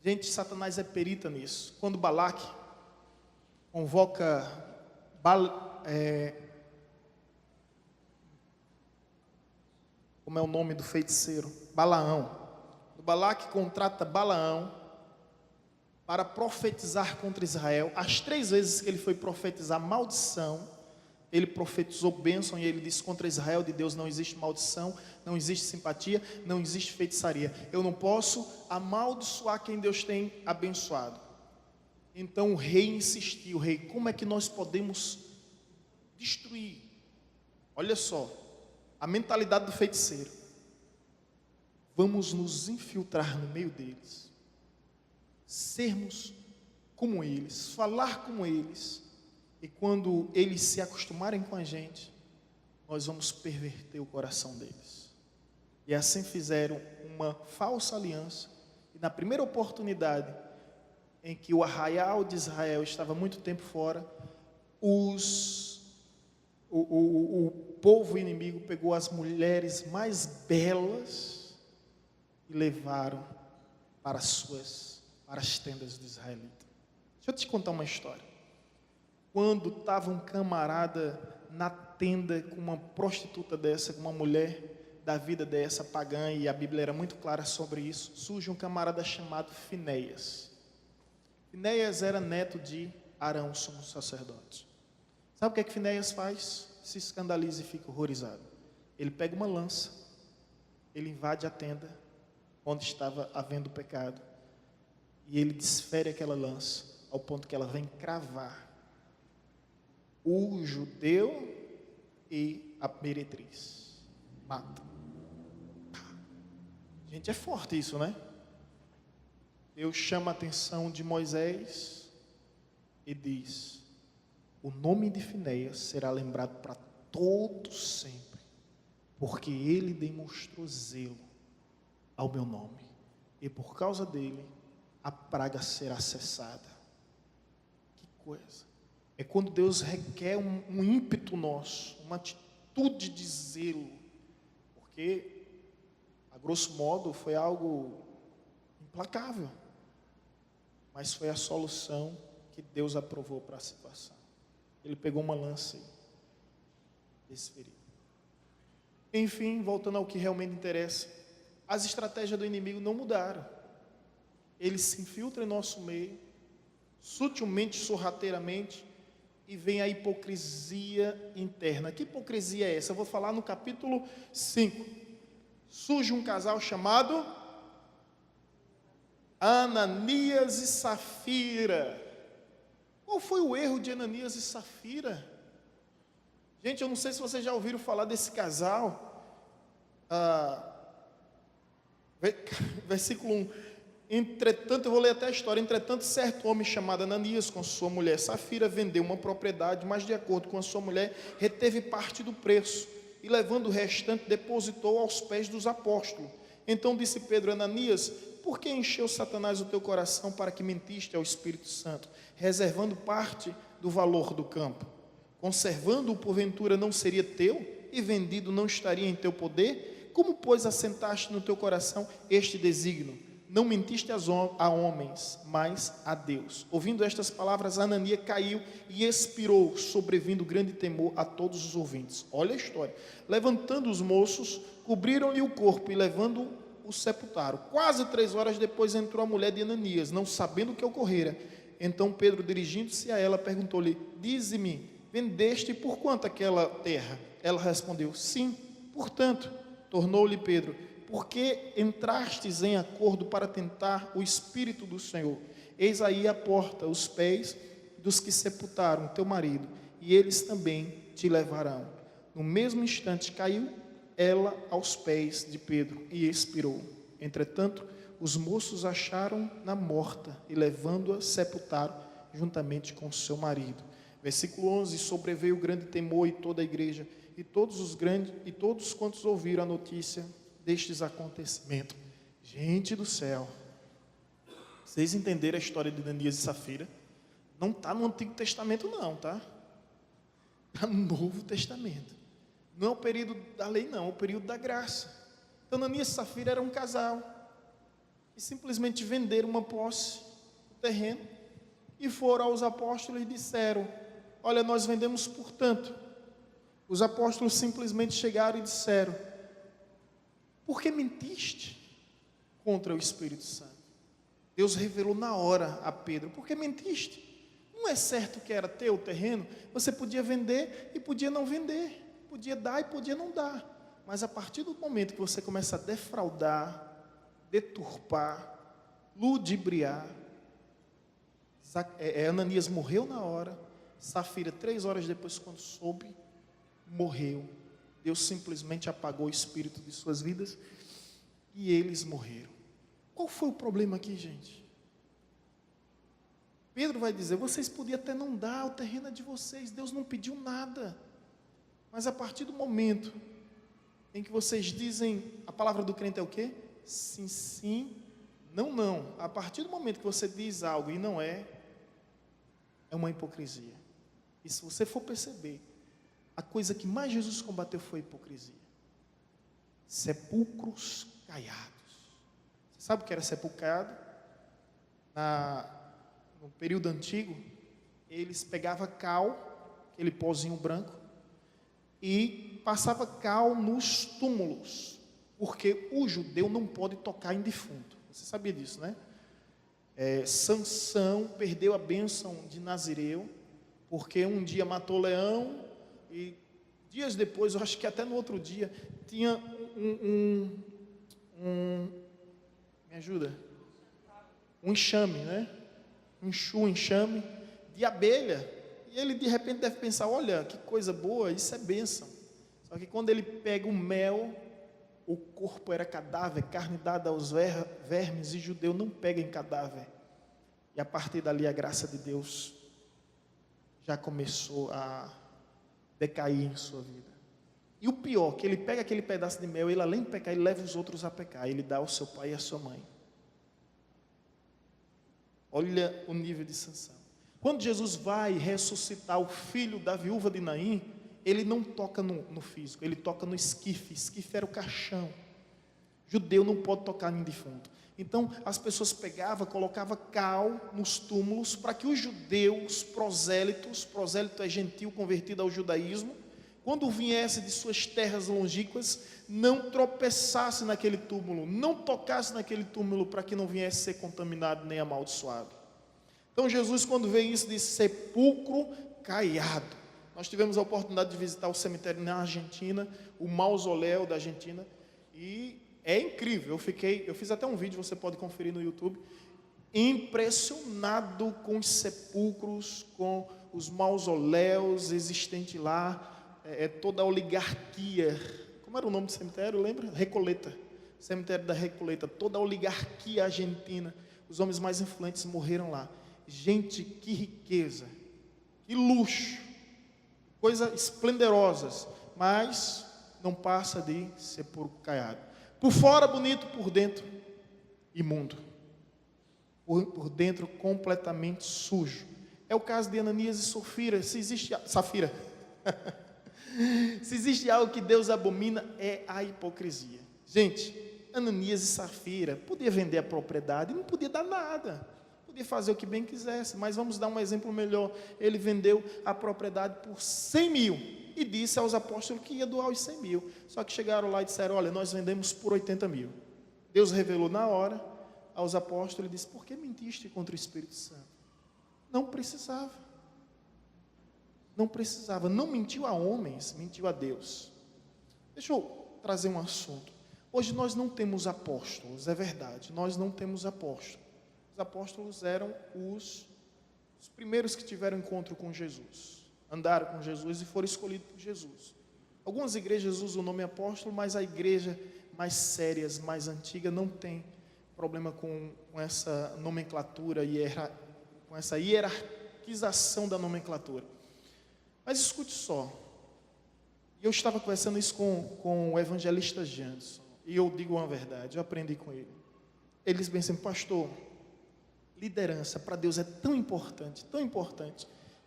Gente, Satanás é perita nisso. Quando Balaque convoca como é o nome do feiticeiro? Balaão. O Balaque contrata Balaão para profetizar contra Israel. As 3 vezes que ele foi profetizar maldição, ele profetizou bênção e ele disse: contra Israel de Deus não existe maldição, não existe simpatia, não existe feitiçaria. Eu não posso amaldiçoar quem Deus tem abençoado. Então o rei insistiu: rei, como é que nós podemos destruir? Olha só, a mentalidade do feiticeiro. Vamos nos infiltrar no meio deles, sermos como eles, falar como eles, e quando eles se acostumarem com a gente, nós vamos perverter o coração deles. E assim fizeram uma falsa aliança, e na primeira oportunidade em que o arraial de Israel estava muito tempo fora, o povo inimigo pegou as mulheres mais belas e levaram para as tendas do israelita. Deixa eu te contar uma história. Quando estava um camarada na tenda com uma prostituta dessa, com uma mulher da vida dessa pagã, e a Bíblia era muito clara sobre isso, surge um camarada chamado Finéias. Finéias era neto de Arão, sumo sacerdote. Sabe o que Finéias faz? Se escandaliza e fica horrorizado. Ele pega uma lança, ele invade a tenda onde estava havendo pecado, e ele desfere aquela lança ao ponto que ela vem cravar o judeu e a meretriz. Mata. Gente, é forte isso, né? Deus chama a atenção de Moisés e diz: o nome de Finéias será lembrado para todos sempre, porque ele demonstrou zelo ao meu nome, e por causa dele a praga será cessada. Que coisa! É quando Deus requer um ímpeto nosso, uma atitude de zelo, porque, a grosso modo, foi algo implacável, mas foi a solução que Deus aprovou para a situação. Ele pegou uma lança e desferiu. Enfim, voltando ao que realmente interessa, as estratégias do inimigo não mudaram. Ele se infiltra em nosso meio, sutilmente, sorrateiramente, e vem a hipocrisia interna. Que hipocrisia é essa? Eu vou falar no capítulo 5. Surge um casal chamado Ananias e Safira. Qual foi o erro de Ananias e Safira? Gente, eu não sei se vocês já ouviram falar desse casal. Versículo 1. Entretanto, eu vou ler até a história. Entretanto, certo homem chamado Ananias, com sua mulher Safira, vendeu uma propriedade, mas de acordo com a sua mulher, reteve parte do preço, e levando o restante, depositou aos pés dos apóstolos. Então disse Pedro a Ananias: por que encheu Satanás o teu coração para que mentiste ao Espírito Santo, reservando parte do valor do campo? Conservando-o, porventura, não seria teu, e vendido não estaria em teu poder? Como, pois, assentaste no teu coração este desígnio? Não mentiste a homens, mas a Deus. Ouvindo estas palavras, Ananias caiu e expirou, sobrevindo grande temor a todos os ouvintes. Olha a história. Levantando os moços, cobriram-lhe o corpo e levando-o, o sepultaram. Quase 3 horas depois entrou a mulher de Ananias, não sabendo o que ocorrera. Então Pedro, dirigindo-se a ela, perguntou-lhe: dize-me, vendeste por quanto aquela terra? Ela respondeu: sim, portanto. Tornou-lhe Pedro: porque entrastes em acordo para tentar o Espírito do Senhor? Eis aí a porta, os pés dos que sepultaram teu marido, e eles também te levarão. No mesmo instante caiu ela aos pés de Pedro e expirou. Entretanto, os moços acharam-na morta e, levando-a, sepultaram juntamente com seu marido. Versículo 11: sobreveio grande temor em toda a igreja, e todos quantos ouviram a notícia destes acontecimentos. Gente do céu, vocês entenderam a história de Ananias e Safira? Não está no Antigo Testamento não, tá? Está no Novo Testamento. Não é o período da lei não, é o período da graça. Então Ananias e Safira eram um casal, e simplesmente venderam uma posse, o terreno, e foram aos apóstolos e disseram: olha, nós vendemos por tanto. Os apóstolos simplesmente chegaram e disseram: por que mentiste contra o Espírito Santo? Deus revelou na hora a Pedro: por que mentiste? Não é certo que era teu o terreno? Você podia vender e podia não vender, podia dar e podia não dar, mas a partir do momento que você começa a defraudar, deturpar, ludibriar, Ananias morreu na hora, Safira 3 horas depois, quando soube, morreu. Deus simplesmente apagou o espírito de suas vidas e eles morreram. Qual foi o problema aqui, gente? Pedro vai dizer: vocês podiam até não dar, o terreno é de vocês, Deus não pediu nada. Mas a partir do momento em que vocês dizem, a palavra do crente é o quê? Sim, sim, não, não. A partir do momento que você diz algo e não é uma hipocrisia. E se você for perceber, a coisa que mais Jesus combateu foi a hipocrisia. Sepulcros caiados. Você sabe o que era sepulcado? No período antigo, eles pegavam cal, aquele pozinho branco, e passava cal nos túmulos. porque o judeu não pode tocar em defunto. Você sabia disso, né? Sansão perdeu a bênção de Nazireu, porque um dia matou leão, e dias depois, eu acho que até no outro dia, tinha me ajuda? Um enxame, né? Um enxame de abelha. E ele de repente deve pensar, olha, que coisa boa, isso é bênção. Só que quando ele pega o mel, o corpo era cadáver, carne dada aos vermes, e judeu não pega em cadáver. E a partir dali a graça de Deus já começou a decair em sua vida. E o pior, que ele pega aquele pedaço de mel, ele além de pecar, ele leva os outros a pecar, ele dá ao seu pai e à sua mãe. Olha o nível de Sansão. Quando Jesus vai ressuscitar o filho da viúva de Naim, ele não toca no físico, ele toca no esquife. Esquife era o caixão. Judeu não pode tocar em defunto. Então as pessoas pegavam, colocavam cal nos túmulos para que os judeus prosélito é gentil convertido ao judaísmo, quando viesse de suas terras longínquas, não tropeçasse naquele túmulo, não tocasse naquele túmulo, para que não viesse ser contaminado nem amaldiçoado. Então Jesus, quando vê isso, diz sepulcro caiado. Nós tivemos a oportunidade de visitar o cemitério na Argentina, o mausoléu da Argentina, e é incrível. Eu fiz até um vídeo, você pode conferir no YouTube, impressionado com os sepulcros, com os mausoléus existentes lá, toda a oligarquia. Como era o nome do cemitério, lembra? Recoleta, cemitério da Recoleta, toda a oligarquia argentina, os homens mais influentes morreram lá. Gente, que riqueza, que luxo, coisas esplendorosas, mas não passa de sepulcro caiado. Por fora bonito, por dentro imundo, por dentro completamente sujo. É o caso de Ananias e Safira. Safira. Se existe algo que Deus abomina, é a hipocrisia. Gente, Ananias e Safira podia vender a propriedade, não podia dar nada, podia fazer o que bem quisesse, mas vamos dar um exemplo melhor. Ele vendeu a propriedade por 100 mil e disse aos apóstolos que ia doar os 100 mil. Só que chegaram lá e disseram, olha, nós vendemos por 80 mil. Deus revelou na hora aos apóstolos e disse, por que mentiste contra o Espírito Santo? Não precisava. Não precisava, não mentiu a homens, mentiu a Deus. Deixa eu trazer um assunto. Hoje nós não temos apóstolos, é verdade, nós não temos apóstolos. Os apóstolos eram os primeiros que tiveram encontro com Jesus, andaram com Jesus e foram escolhidos por Jesus. Algumas igrejas usam o nome apóstolo, mas a igreja mais sérias, mais antiga, não tem problema com essa nomenclatura, com essa hierarquização da nomenclatura. Mas escute só, eu estava conversando isso com o evangelista Janderson, e eu digo uma verdade, eu aprendi com ele. Ele disse bem assim, pastor, liderança para Deus é tão importante,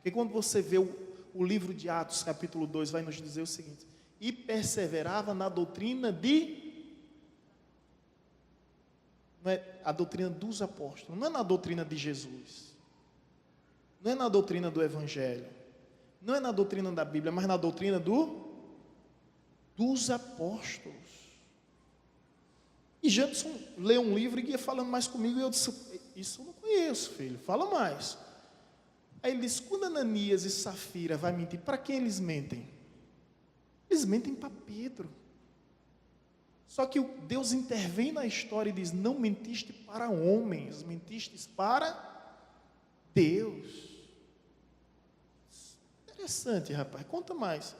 que quando você vê o livro de Atos, capítulo 2, vai nos dizer o seguinte, e perseverava na doutrina não é a doutrina dos apóstolos, não é na doutrina de Jesus, não é na doutrina do evangelho, não é na doutrina da Bíblia, mas na doutrina dos apóstolos. E Janderson leu um livro e ia falando mais comigo, e eu disse, isso eu não conheço, filho, fala mais. Aí ele disse, quando Ananias e Safira vai mentir, para quem eles mentem? Eles mentem para Pedro. Só que Deus intervém na história e diz, não mentiste para homens, mentiste para Deus. Interessante, rapaz, conta mais.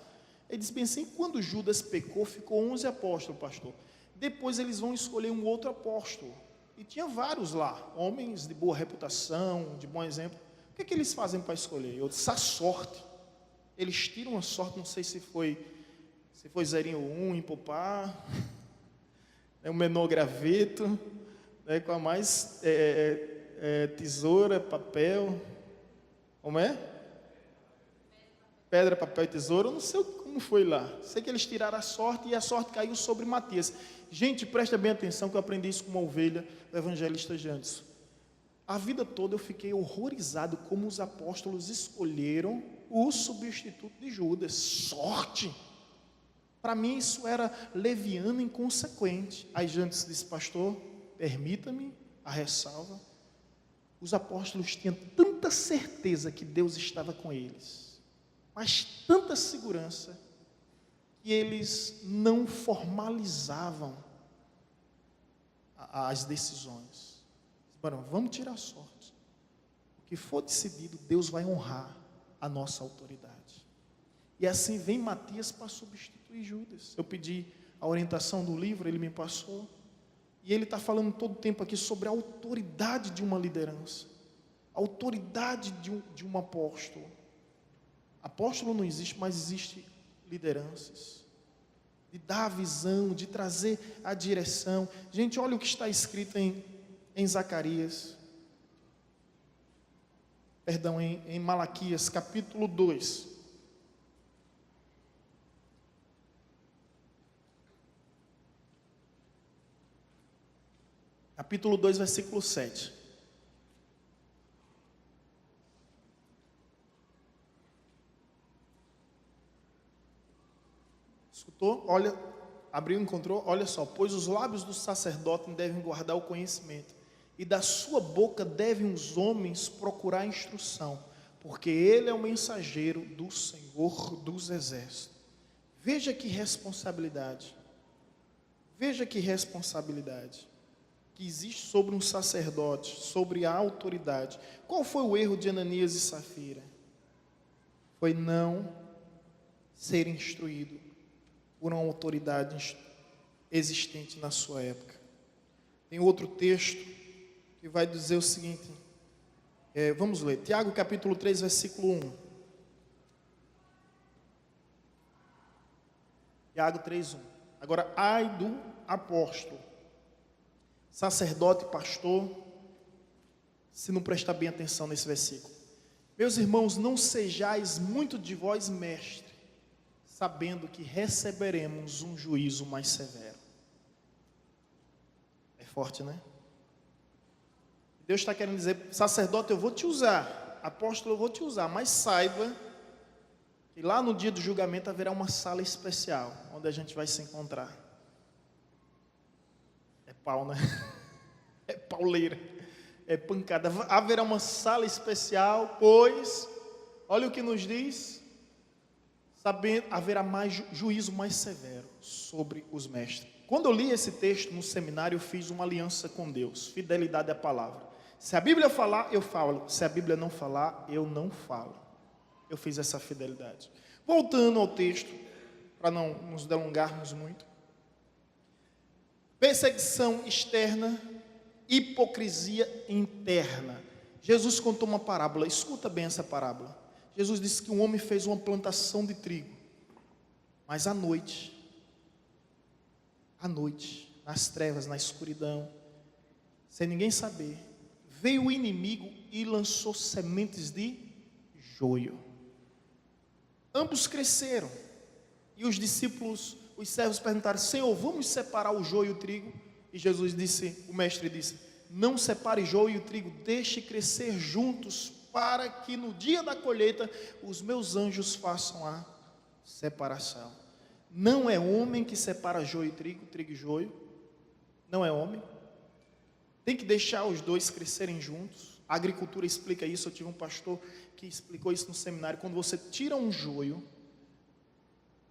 Ele diz bem assim, quando Judas pecou, ficou 11 apóstolos, pastor. Depois eles vão escolher um outro apóstolo. E tinha vários lá, homens de boa reputação, de bom exemplo. O que eles fazem para escolher? Eu disse, a sorte. Eles tiram a sorte, não sei se foi 0,1 em Popá, o menor graveto, com a mais tesoura, papel, como é? Pedra, papel e tesoura, eu não sei como foi lá. Sei que eles tiraram a sorte e a sorte caiu sobre Matias. Gente, presta bem atenção que eu aprendi isso com uma ovelha do evangelista Janderson. A vida toda eu fiquei horrorizado como os apóstolos escolheram o substituto de Judas. Sorte! Para mim isso era leviano e inconsequente. Aí Jantes disse: pastor, permita-me a ressalva. Os apóstolos tinham tanta certeza que Deus estava com eles, mas tanta segurança, que eles não formalizavam as decisões. Bom, vamos tirar sorte. O que for decidido, Deus vai honrar a nossa autoridade. E assim vem Matias para substituir Judas. Eu pedi a orientação do livro, ele me passou. E ele está falando todo o tempo aqui sobre a autoridade de uma liderança. A autoridade de um apóstolo. Apóstolo não existe, mas existe lideranças. De dar a visão, de trazer a direção. Gente, olha o que está escrito em Zacarias. Perdão, em Malaquias, capítulo 2. Capítulo 2, versículo 7. Escutou? Olha, abriu, encontrou? Olha só. Pois os lábios do sacerdote devem guardar o conhecimento, e da sua boca devem os homens procurar a instrução, porque ele é o mensageiro do Senhor dos Exércitos. Veja que responsabilidade. Veja que responsabilidade que existe sobre um sacerdote, sobre a autoridade. Qual foi o erro de Ananias e Safira? Foi não ser instruído por uma autoridade existente na sua época. Tem outro texto que vai dizer o seguinte, vamos ler, Tiago capítulo 3, versículo 1. Tiago 3, 1. Agora, ai do apóstolo, sacerdote, pastor, se não prestar bem atenção nesse versículo. Meus irmãos, não sejais muito de vós mestre, sabendo que receberemos um juízo mais severo. É forte, né? Deus está querendo dizer: sacerdote, eu vou te usar, apóstolo, eu vou te usar, mas saiba que lá no dia do julgamento haverá uma sala especial, onde a gente vai se encontrar. É pau, né? É pauleira, é pancada. Haverá uma sala especial, pois, olha o que nos diz, sabendo, haverá juízo mais severo sobre os mestres. Quando eu li esse texto no seminário, eu fiz uma aliança com Deus, fidelidade à palavra. Se a Bíblia falar, eu falo. Se a Bíblia não falar, eu não falo. Eu fiz essa fidelidade. Voltando ao texto, para não nos delongarmos muito. Perseguição externa, hipocrisia interna. Jesus contou uma parábola, escuta bem essa parábola. Jesus disse que um homem fez uma plantação de trigo, mas à noite, nas trevas, na escuridão, sem ninguém saber, veio o inimigo e lançou sementes de joio. Ambos cresceram, e os discípulos, os servos perguntaram: Senhor, vamos separar o joio e o trigo? E Jesus disse, o mestre disse: não separe joio e o trigo, deixe crescer juntos, para que no dia da colheita os meus anjos façam a separação. Não é homem que separa joio e trigo, trigo e joio. Não é homem. Tem que deixar os dois crescerem juntos. A agricultura explica isso. Eu tive um pastor que explicou isso no seminário. Quando você tira um joio,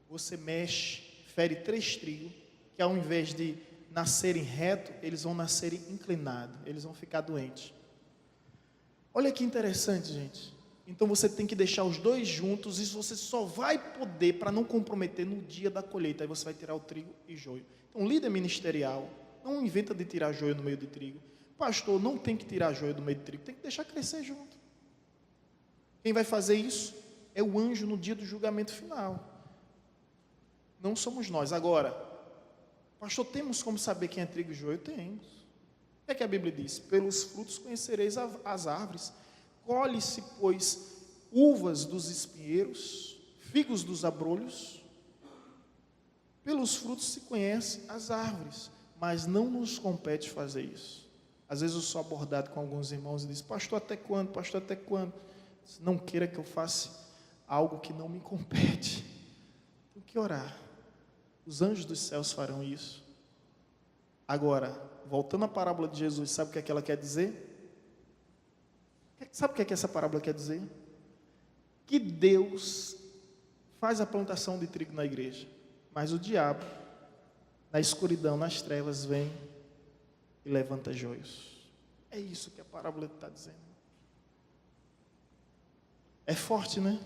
você mexe, fere 3 trigos, que ao invés de nascerem reto, eles vão nascerem inclinados, eles vão ficar doentes. Olha que interessante, gente. Então você tem que deixar os dois juntos, e você só vai poder, para não comprometer, no dia da colheita. Aí você vai tirar o trigo e joio. Então, líder ministerial, não inventa de tirar joio no meio de trigo. Pastor, não tem que tirar joio do meio de trigo, tem que deixar crescer junto. Quem vai fazer isso é o anjo no dia do julgamento final. Não somos nós. Agora, pastor, temos como saber quem é trigo e joio? Temos. O que a Bíblia diz? Pelos frutos conhecereis as árvores. Colhe-se, pois, uvas dos espinheiros, figos dos abrolhos. Pelos frutos se conhece as árvores, mas não nos compete fazer isso. Às vezes eu sou abordado com alguns irmãos e diz: pastor, até quando? Pastor, até quando? Não queira que eu faça algo que não me compete. Tem que orar. Os anjos dos céus farão isso. Agora, voltando à parábola de Jesus, sabe o que é que ela quer dizer? Sabe o que é que essa parábola quer dizer? Que Deus faz a plantação de trigo na igreja, mas o diabo, na escuridão, nas trevas, vem e levanta joios. É isso que a parábola está dizendo. É forte, né?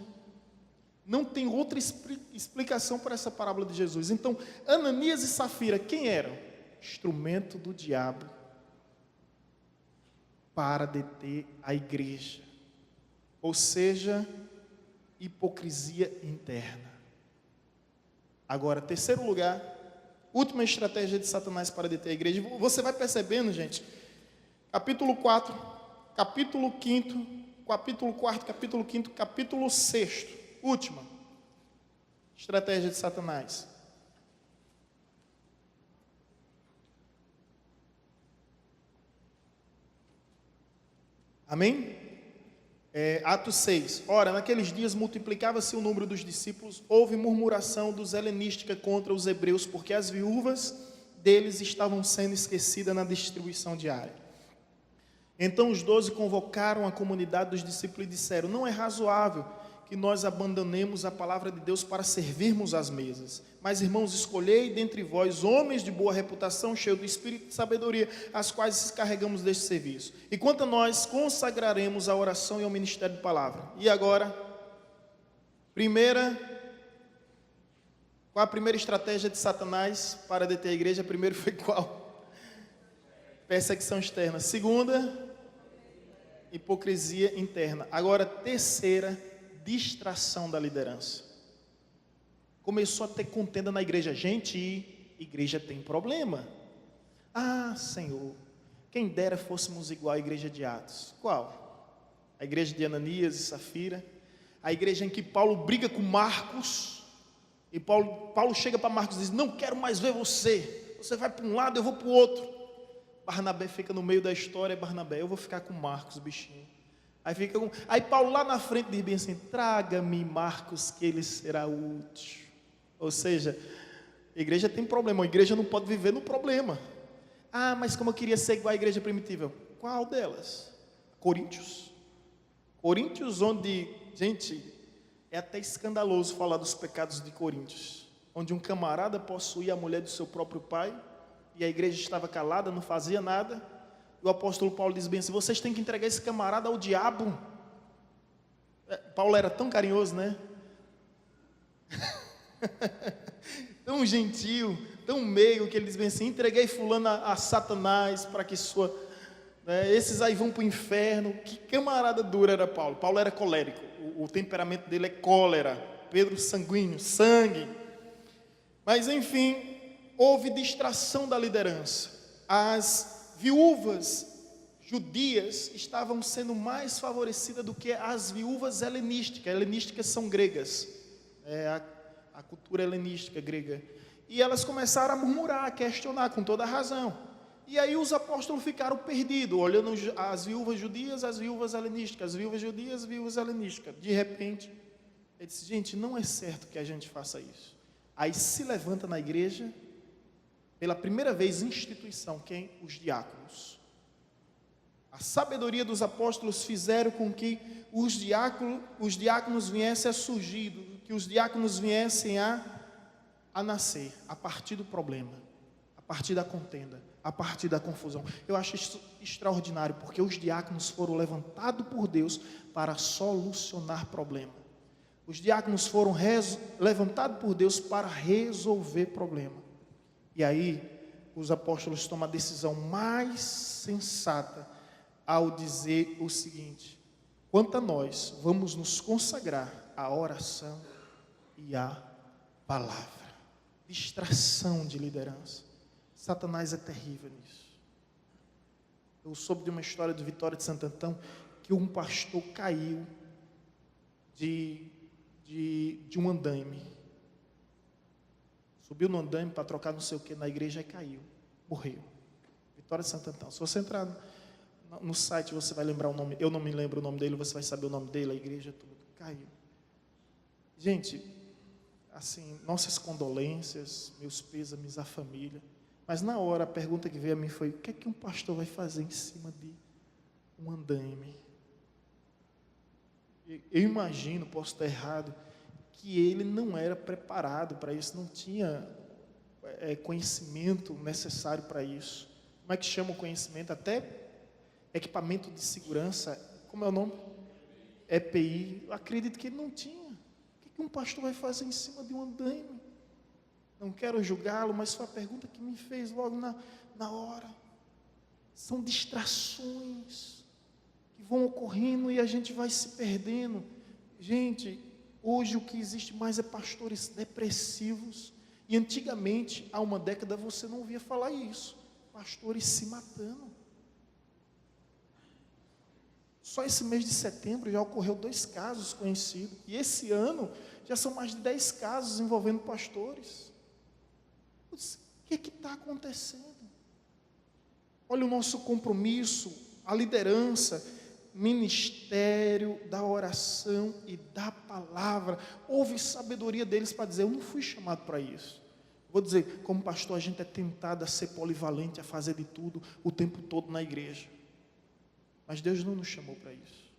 Não tem outra explicação para essa parábola de Jesus. Então, Ananias e Safira, quem eram? Instrumento do diabo para deter a igreja. Ou seja, hipocrisia interna. Agora, terceiro lugar, última estratégia de Satanás para deter a igreja. Você vai percebendo, gente, capítulo 4, capítulo 5, capítulo 4, capítulo 5, capítulo 6, última estratégia de Satanás. Amém? Atos 6. Ora, naqueles dias multiplicava-se o número dos discípulos, houve murmuração dos helenísticos contra os hebreus, porque as viúvas deles estavam sendo esquecidas na distribuição diária. Então os 12 convocaram a comunidade dos discípulos e disseram: não é razoável que nós abandonemos a palavra de Deus para servirmos às mesas. Mas, irmãos, escolhei dentre vós homens de boa reputação, cheios do espírito de sabedoria, as quais carregamos deste serviço. E quanto a nós, consagraremos a oração e ao ministério de palavra. E agora, qual a primeira estratégia de Satanás para deter a igreja? Primeiro foi qual? Perseguição externa. Segunda, hipocrisia interna. Agora, terceira, distração da liderança. Começou a ter contenda na igreja. Gente, igreja tem problema. Ah, Senhor, quem dera fôssemos igual à igreja de Atos. Qual? A igreja de Ananias e Safira. A igreja em que Paulo briga com Marcos. E Paulo chega para Marcos e diz: não quero mais ver você. Você vai para um lado, eu vou para o outro. Barnabé fica no meio da história. Barnabé, eu vou ficar com Marcos, bichinho. Aí Paulo lá na frente diz bem assim: traga-me Marcos, que ele será útil. Ou seja, a igreja tem problema, a igreja não pode viver no problema. Ah, mas como eu queria ser igual à igreja primitiva. Qual delas? Coríntios, onde, gente, é até escandaloso falar dos pecados de Coríntios, onde um camarada possuía a mulher do seu próprio pai, e a igreja estava calada, não fazia nada. O apóstolo Paulo diz bem assim: vocês têm que entregar esse camarada ao diabo. Paulo era tão carinhoso, né? Tão gentil, tão meio, que ele diz bem assim: entreguei fulano a Satanás para que esses aí vão para o inferno. Que camarada dura era Paulo. Paulo era colérico, o temperamento dele é cólera. Pedro sanguíneo, sangue. Mas enfim, houve distração da liderança. As viúvas judias estavam sendo mais favorecidas do que as viúvas helenísticas. Helenísticas são gregas, a cultura helenística grega. E elas começaram a murmurar, a questionar com toda a razão. E aí os apóstolos ficaram perdidos, olhando as viúvas judias, as viúvas helenísticas, as viúvas judias, as viúvas helenísticas. De repente, ele disse: gente, não é certo que a gente faça isso. Aí se levanta na igreja, pela primeira vez, instituição, quem? Os diáconos. A sabedoria dos apóstolos fizeram com que os diáconos viessem a surgir, que os diáconos viessem a nascer, a partir do problema, a partir da contenda, a partir da confusão. Eu acho isso extraordinário, porque os diáconos foram levantados por Deus para solucionar problema. Os diáconos foram levantados por Deus para resolver problema. E aí, os apóstolos tomam a decisão mais sensata ao dizer o seguinte: quanto a nós, vamos nos consagrar à oração e à palavra. Distração de liderança. Satanás é terrível nisso. Eu soube de uma história de Vitória de Santo Antão, que um pastor caiu de um andaime. Subiu no andaime para trocar não sei o que na igreja e caiu. Morreu. Vitória de Santo Antão. Se você entrar no site, você vai lembrar o nome. Eu não me lembro o nome dele, você vai saber o nome dele, a igreja, tudo. Caiu. Gente, assim, nossas condolências, meus pêsames à família. Mas na hora a pergunta que veio a mim foi: o que é que um pastor vai fazer em cima de um andaime? Eu imagino, posso estar errado, que ele não era preparado para isso, não tinha conhecimento necessário para isso. Como é que chama o conhecimento? Até equipamento de segurança, como é o nome? EPI. Eu acredito que ele não tinha. O que um pastor vai fazer em cima de um andaime? Não quero julgá-lo, mas foi a pergunta que me fez logo na hora. São distrações que vão ocorrendo e a gente vai se perdendo. Gente, hoje o que existe mais é pastores depressivos. E antigamente, há uma década, você não ouvia falar isso. Pastores se matando. Só esse mês de setembro já ocorreu 2 casos conhecidos. E esse ano já são mais de 10 casos envolvendo pastores. Eu disse, o que está acontecendo? Olha o nosso compromisso, a liderança, ministério da oração e da palavra. Houve sabedoria deles para dizer: eu não fui chamado para isso. Vou dizer, como pastor, a gente é tentado a ser polivalente, a fazer de tudo o tempo todo na igreja. Mas Deus não nos chamou para isso.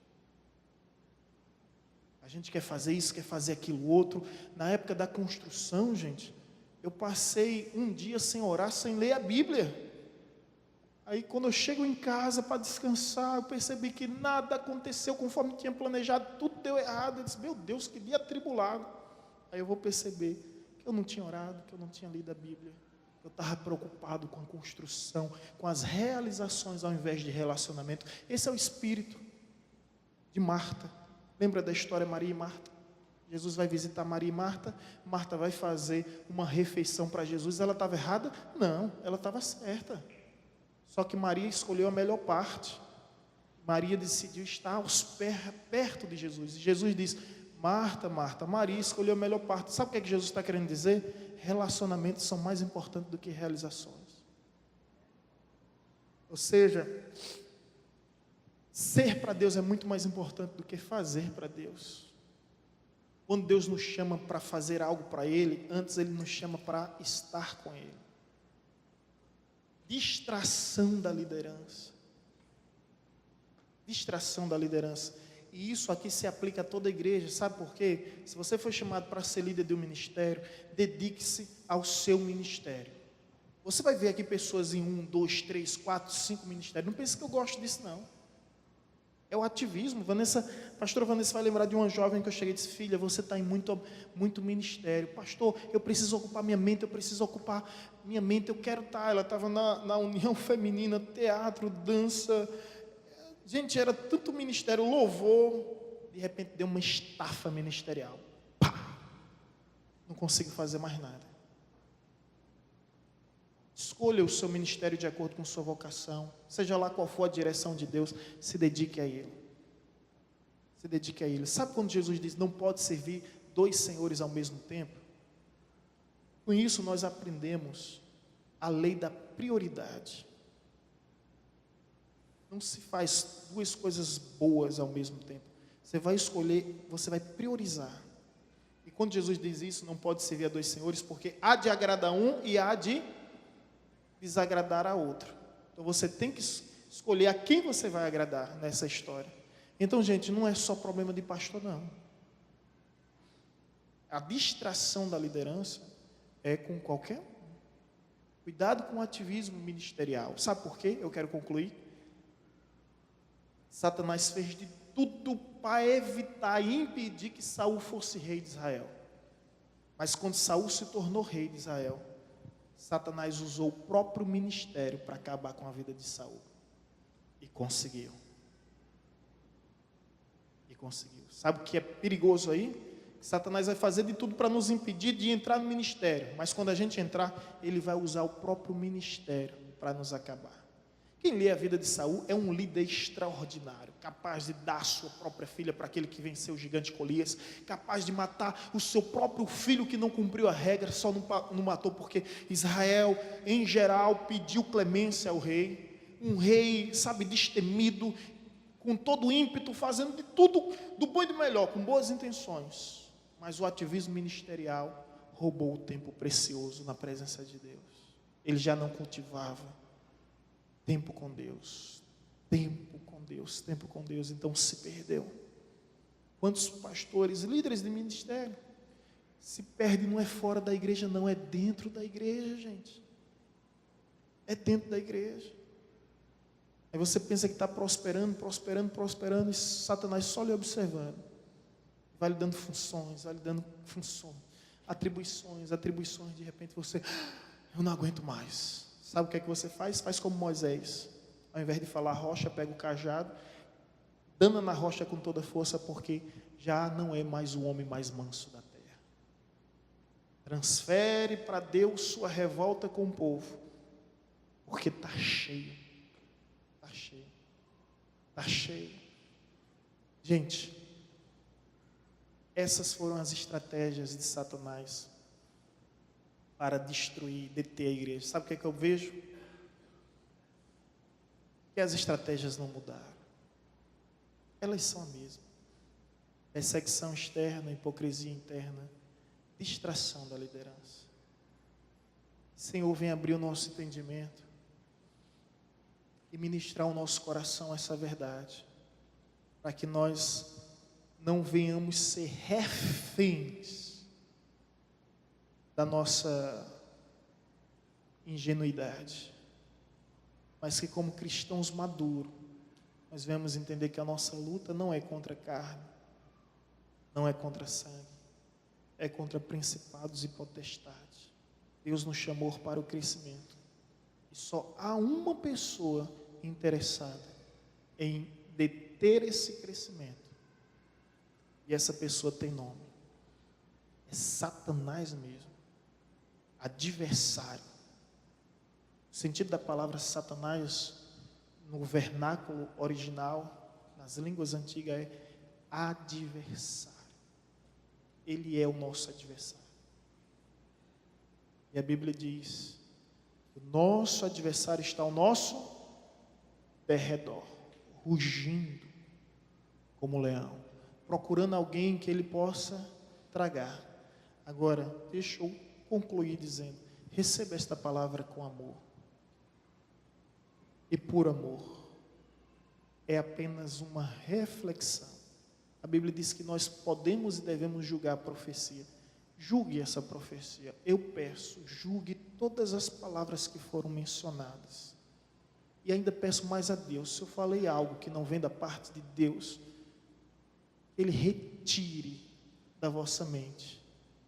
A gente quer fazer isso, quer fazer aquilo outro. Na época da construção, gente, eu passei um dia sem orar, sem ler a Bíblia. Aí quando eu chego em casa para descansar, eu percebi que nada aconteceu conforme tinha planejado, tudo deu errado. Eu disse, meu Deus, que dia atribulado. Aí eu vou perceber que eu não tinha orado, que eu não tinha lido a Bíblia. Eu estava preocupado com a construção, com as realizações ao invés de relacionamento. Esse é o espírito de Marta. Lembra da história Maria e Marta? Jesus vai visitar Maria e Marta. Marta vai fazer uma refeição para Jesus. Ela estava errada? Não, ela estava certa. Só que Maria escolheu a melhor parte. Maria decidiu estar perto de Jesus. E Jesus diz: Marta, Marta, Maria escolheu a melhor parte. Sabe o que Jesus está querendo dizer? Relacionamentos são mais importantes do que realizações. Ou seja, ser para Deus é muito mais importante do que fazer para Deus. Quando Deus nos chama para fazer algo para Ele, antes Ele nos chama para estar com Ele. Distração da liderança. Distração da liderança. E isso aqui se aplica a toda a igreja, sabe por quê? Se você for chamado para ser líder de um ministério, dedique-se ao seu ministério. Você vai ver aqui pessoas em 1, 2, 3, 4, 5 ministérios. Não pense que eu gosto disso, não. É o ativismo. Pastora Vanessa vai lembrar de uma jovem que eu cheguei e disse: filha, você está em muito ministério. Pastor, eu preciso ocupar minha mente, eu quero estar. Ela estava na União Feminina, teatro, dança. Gente, era tanto ministério, louvor, de repente deu uma estafa ministerial. Pá! Não consigo fazer mais nada. Escolha o seu ministério de acordo com sua vocação, seja lá qual for a direção de Deus, se dedique a Ele. Se dedique a Ele. Sabe quando Jesus diz, não pode servir 2 senhores ao mesmo tempo? Com isso nós aprendemos a lei da prioridade. Não se faz 2 coisas boas ao mesmo tempo. Você vai escolher, você vai priorizar. E quando Jesus diz isso, não pode servir a 2 senhores, porque há de agradar um e há de desagradar a outro. Então você tem que escolher a quem você vai agradar nessa história. Então, gente, não é só problema de pastor, não. A distração da liderança é com qualquer um. Cuidado com o ativismo ministerial. Sabe por quê? Eu quero concluir. Satanás fez de tudo para evitar e impedir que Saul fosse rei de Israel. Mas quando Saul se tornou rei de Israel, Satanás usou o próprio ministério para acabar com a vida de Saul. E conseguiu. Sabe o que é perigoso aí? Satanás vai fazer de tudo para nos impedir de entrar no ministério. Mas quando a gente entrar, ele vai usar o próprio ministério para nos acabar. Quem lê a vida de Saul é um líder extraordinário, capaz de dar a sua própria filha para aquele que venceu o gigante Golias, capaz de matar o seu próprio filho que não cumpriu a regra, só não matou porque Israel, em geral, pediu clemência ao rei. Um rei, sabe, destemido, com todo o ímpeto, fazendo de tudo do bom e do melhor, com boas intenções. Mas o ativismo ministerial roubou o tempo precioso na presença de Deus. Ele já não cultivava tempo com Deus, tempo com Deus, tempo com Deus, então se perdeu. Quantos pastores, líderes de ministério, se perdem, não é fora da igreja, não, é dentro da igreja, gente. É dentro da igreja. Aí você pensa que está prosperando, e Satanás só lhe observando. Vai lhe dando funções, atribuições, de repente você, eu não aguento mais. Sabe o que é que você faz? Faz como Moisés. Ao invés de falar rocha, pega o cajado, dana na rocha com toda força, porque já não é mais o homem mais manso da terra. Transfere para Deus sua revolta com o povo, porque está cheio. Gente, essas foram as estratégias de Satanás para destruir, deter a igreja. Sabe o que é que eu vejo? Que as estratégias não mudaram. Elas são a mesma. Perseguição externa, hipocrisia interna, distração da liderança. Senhor, vem abrir o nosso entendimento e ministrar ao nosso coração essa verdade, para que nós não venhamos ser reféns da nossa ingenuidade, mas que como cristãos maduros, nós venhamos entender que a nossa luta não é contra a carne, não é contra sangue, é contra principados e potestades. Deus nos chamou para o crescimento. E só há uma pessoa interessada em deter esse crescimento. E essa pessoa tem nome. É Satanás mesmo. Adversário. O sentido da palavra Satanás, no vernáculo original, nas línguas antigas, é adversário. Ele é o nosso adversário. E a Bíblia diz: o nosso adversário está ao nosso derredor, rugindo como leão, procurando alguém que ele possa tragar. Agora, deixa eu concluir dizendo: receba esta palavra com amor. E por amor. É apenas uma reflexão. A Bíblia diz que nós podemos e devemos julgar a profecia. Julgue essa profecia. Eu peço, julgue todas as palavras que foram mencionadas. E ainda peço mais a Deus, se eu falei algo que não vem da parte de Deus, Ele retire da vossa mente.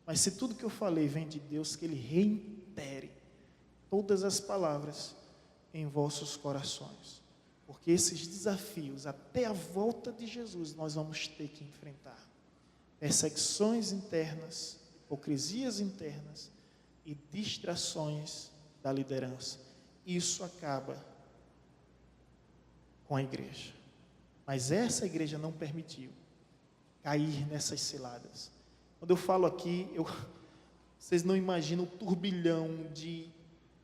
Mas se tudo que eu falei vem de Deus, que Ele reitere todas as palavras em vossos corações. Porque esses desafios, até a volta de Jesus, nós vamos ter que enfrentar. Perseguições internas, hipocrisias internas e distrações da liderança. Isso acaba com a igreja. Mas essa igreja não permitiu cair nessas ciladas. Quando eu falo aqui, vocês não imaginam o turbilhão de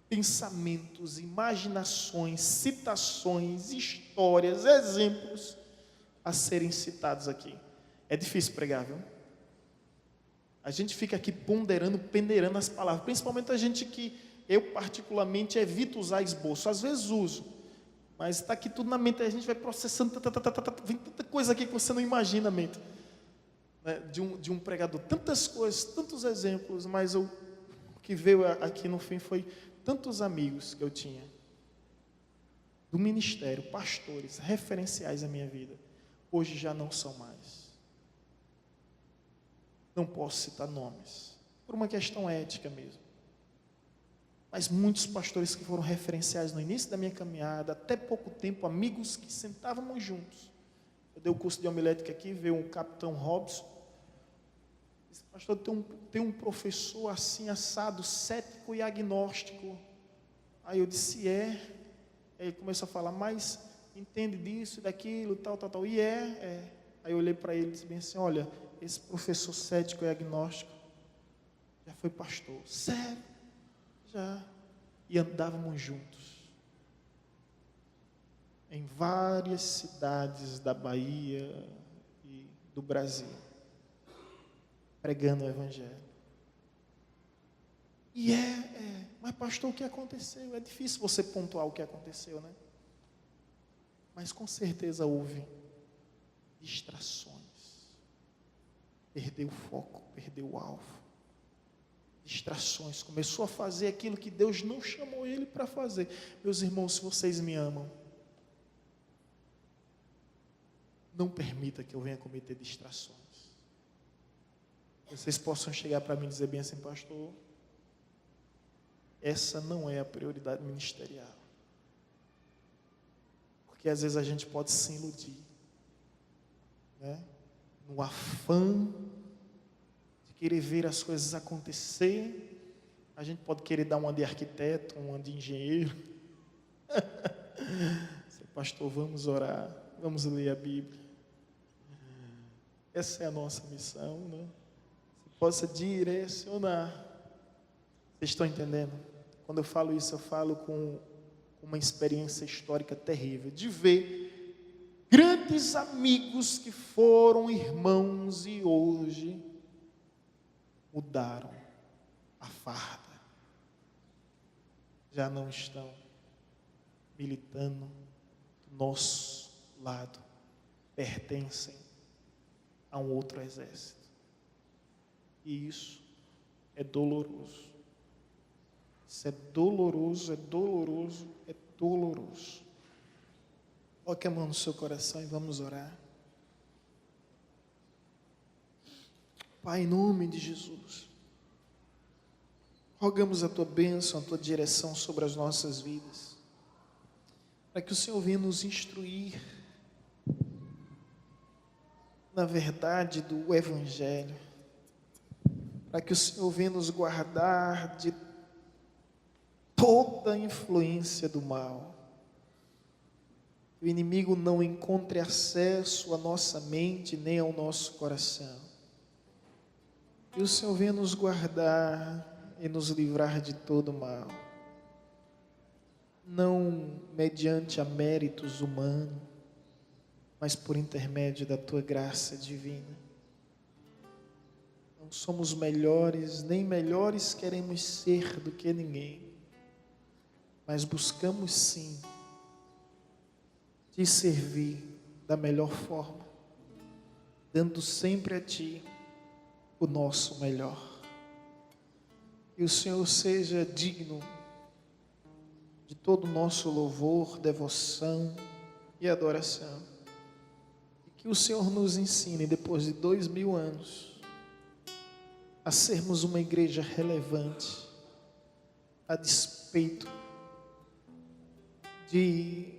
pensamentos, imaginações, citações, histórias, exemplos a serem citados aqui. É difícil pregar, viu? A gente fica aqui ponderando, peneirando as palavras, principalmente a gente que eu particularmente evito usar esboço, às vezes uso, mas está aqui tudo na mente, a gente vai processando, vem tanta coisa aqui que você não imagina a mente, né? de um pregador, tantas coisas, tantos exemplos, mas o que veio aqui no fim foi tantos amigos que eu tinha, do ministério, pastores, referenciais à minha vida, hoje já não são mais. Não posso citar nomes, por uma questão ética mesmo. Mas muitos pastores que foram referenciais no início da minha caminhada, até pouco tempo, amigos que sentávamos juntos. Eu dei o curso de homilética aqui, veio um capitão Robson. Esse pastor tem um professor assim, assado, cético e agnóstico. Aí eu disse, Aí ele começou a falar, mas entende disso, daquilo, tal. E é. Aí eu olhei para ele e disse bem assim, olha, esse professor cético e agnóstico já foi pastor. Sério? Já. E andávamos juntos em várias cidades da Bahia e do Brasil, pregando o Evangelho. E mas pastor, o que aconteceu? É difícil você pontuar o que aconteceu, né? Mas com certeza houve distrações. Perdeu o foco, perdeu o alvo. Distrações. Começou a fazer aquilo que Deus não chamou ele para fazer. Meus irmãos, se vocês me amam, não permita que eu venha cometer distrações. Vocês possam chegar para mim e dizer bem assim, pastor, essa não é a prioridade ministerial. Porque às vezes a gente pode se iludir, né? No afã de querer ver as coisas acontecer, a gente pode querer dar uma de arquiteto, uma de engenheiro. Pastor, vamos orar, vamos ler a Bíblia. Essa é a nossa missão, né? Você possa direcionar. Vocês estão entendendo? Quando eu falo isso, eu falo com uma experiência histórica terrível, de ver grandes amigos que foram irmãos e hoje mudaram a farda. Já não estão militando do nosso lado, pertencem a um outro exército. E isso é doloroso. Isso é doloroso, é doloroso, é doloroso. Coloque a mão no seu coração e vamos orar. Pai, em nome de Jesus, rogamos a Tua bênção, a Tua direção sobre as nossas vidas, para que o Senhor venha nos instruir na verdade do Evangelho, para que o Senhor venha nos guardar de toda a influência do mal, que o inimigo não encontre acesso à nossa mente nem ao nosso coração, e o Senhor venha nos guardar e nos livrar de todo mal, não mediante a méritos humanos, mas por intermédio da Tua graça divina. Não somos melhores, nem melhores queremos ser do que ninguém, mas buscamos sim Te servir da melhor forma, dando sempre a Ti o nosso melhor. Que o Senhor seja digno de todo o nosso louvor, devoção e adoração. Que o Senhor nos ensine, depois de 2000 anos, a sermos uma igreja relevante, a despeito de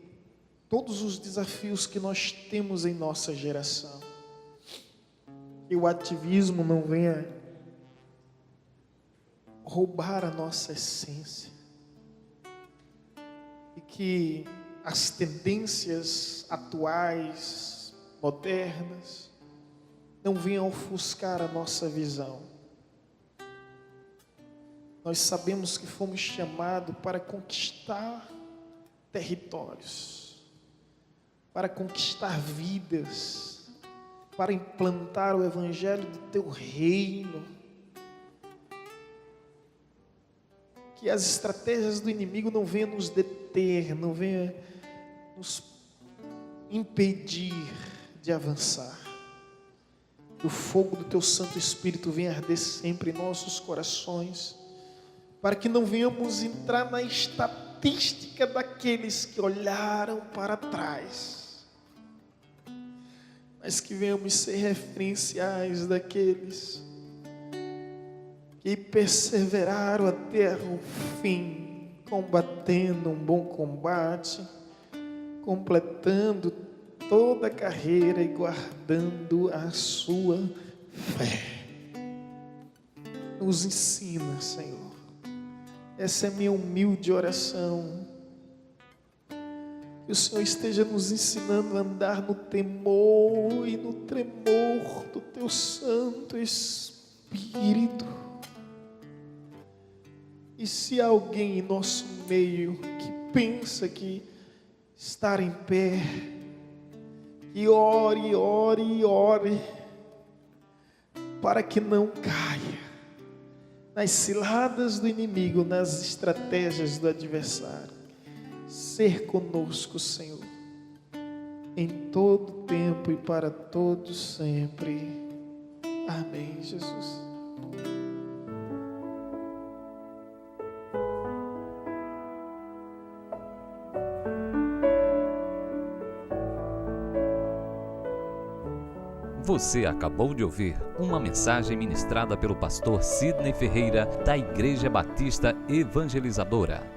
todos os desafios que nós temos em nossa geração. Que o ativismo não venha roubar a nossa essência, e que as tendências atuais, modernas, não venham ofuscar a nossa visão. Nós sabemos que fomos chamados para conquistar territórios, para conquistar vidas, para implantar o Evangelho do Teu reino. Que as estratégias do inimigo não venham nos deter, não venham nos impedir de avançar. Que o fogo do Teu Santo Espírito venha arder sempre em nossos corações, para que não venhamos entrar na estatística daqueles que olharam para trás, mas que venhamos ser referenciais daqueles que perseveraram até o fim, combatendo um bom combate, completando toda a carreira e guardando a sua fé. Nos ensina, Senhor. Essa é a minha humilde oração. Que o Senhor esteja nos ensinando a andar no temor e no tremor do Teu Santo Espírito. E se há alguém em nosso meio que pensa que estar em pé, que ore, ore, ore, para que não caia, nas ciladas do inimigo, nas estratégias do adversário. Ser conosco, Senhor, em todo tempo e para todos sempre. Amém, Jesus. Você acabou de ouvir uma mensagem ministrada pelo pastor Sidney Ferreira, da Igreja Batista Evangelizadora.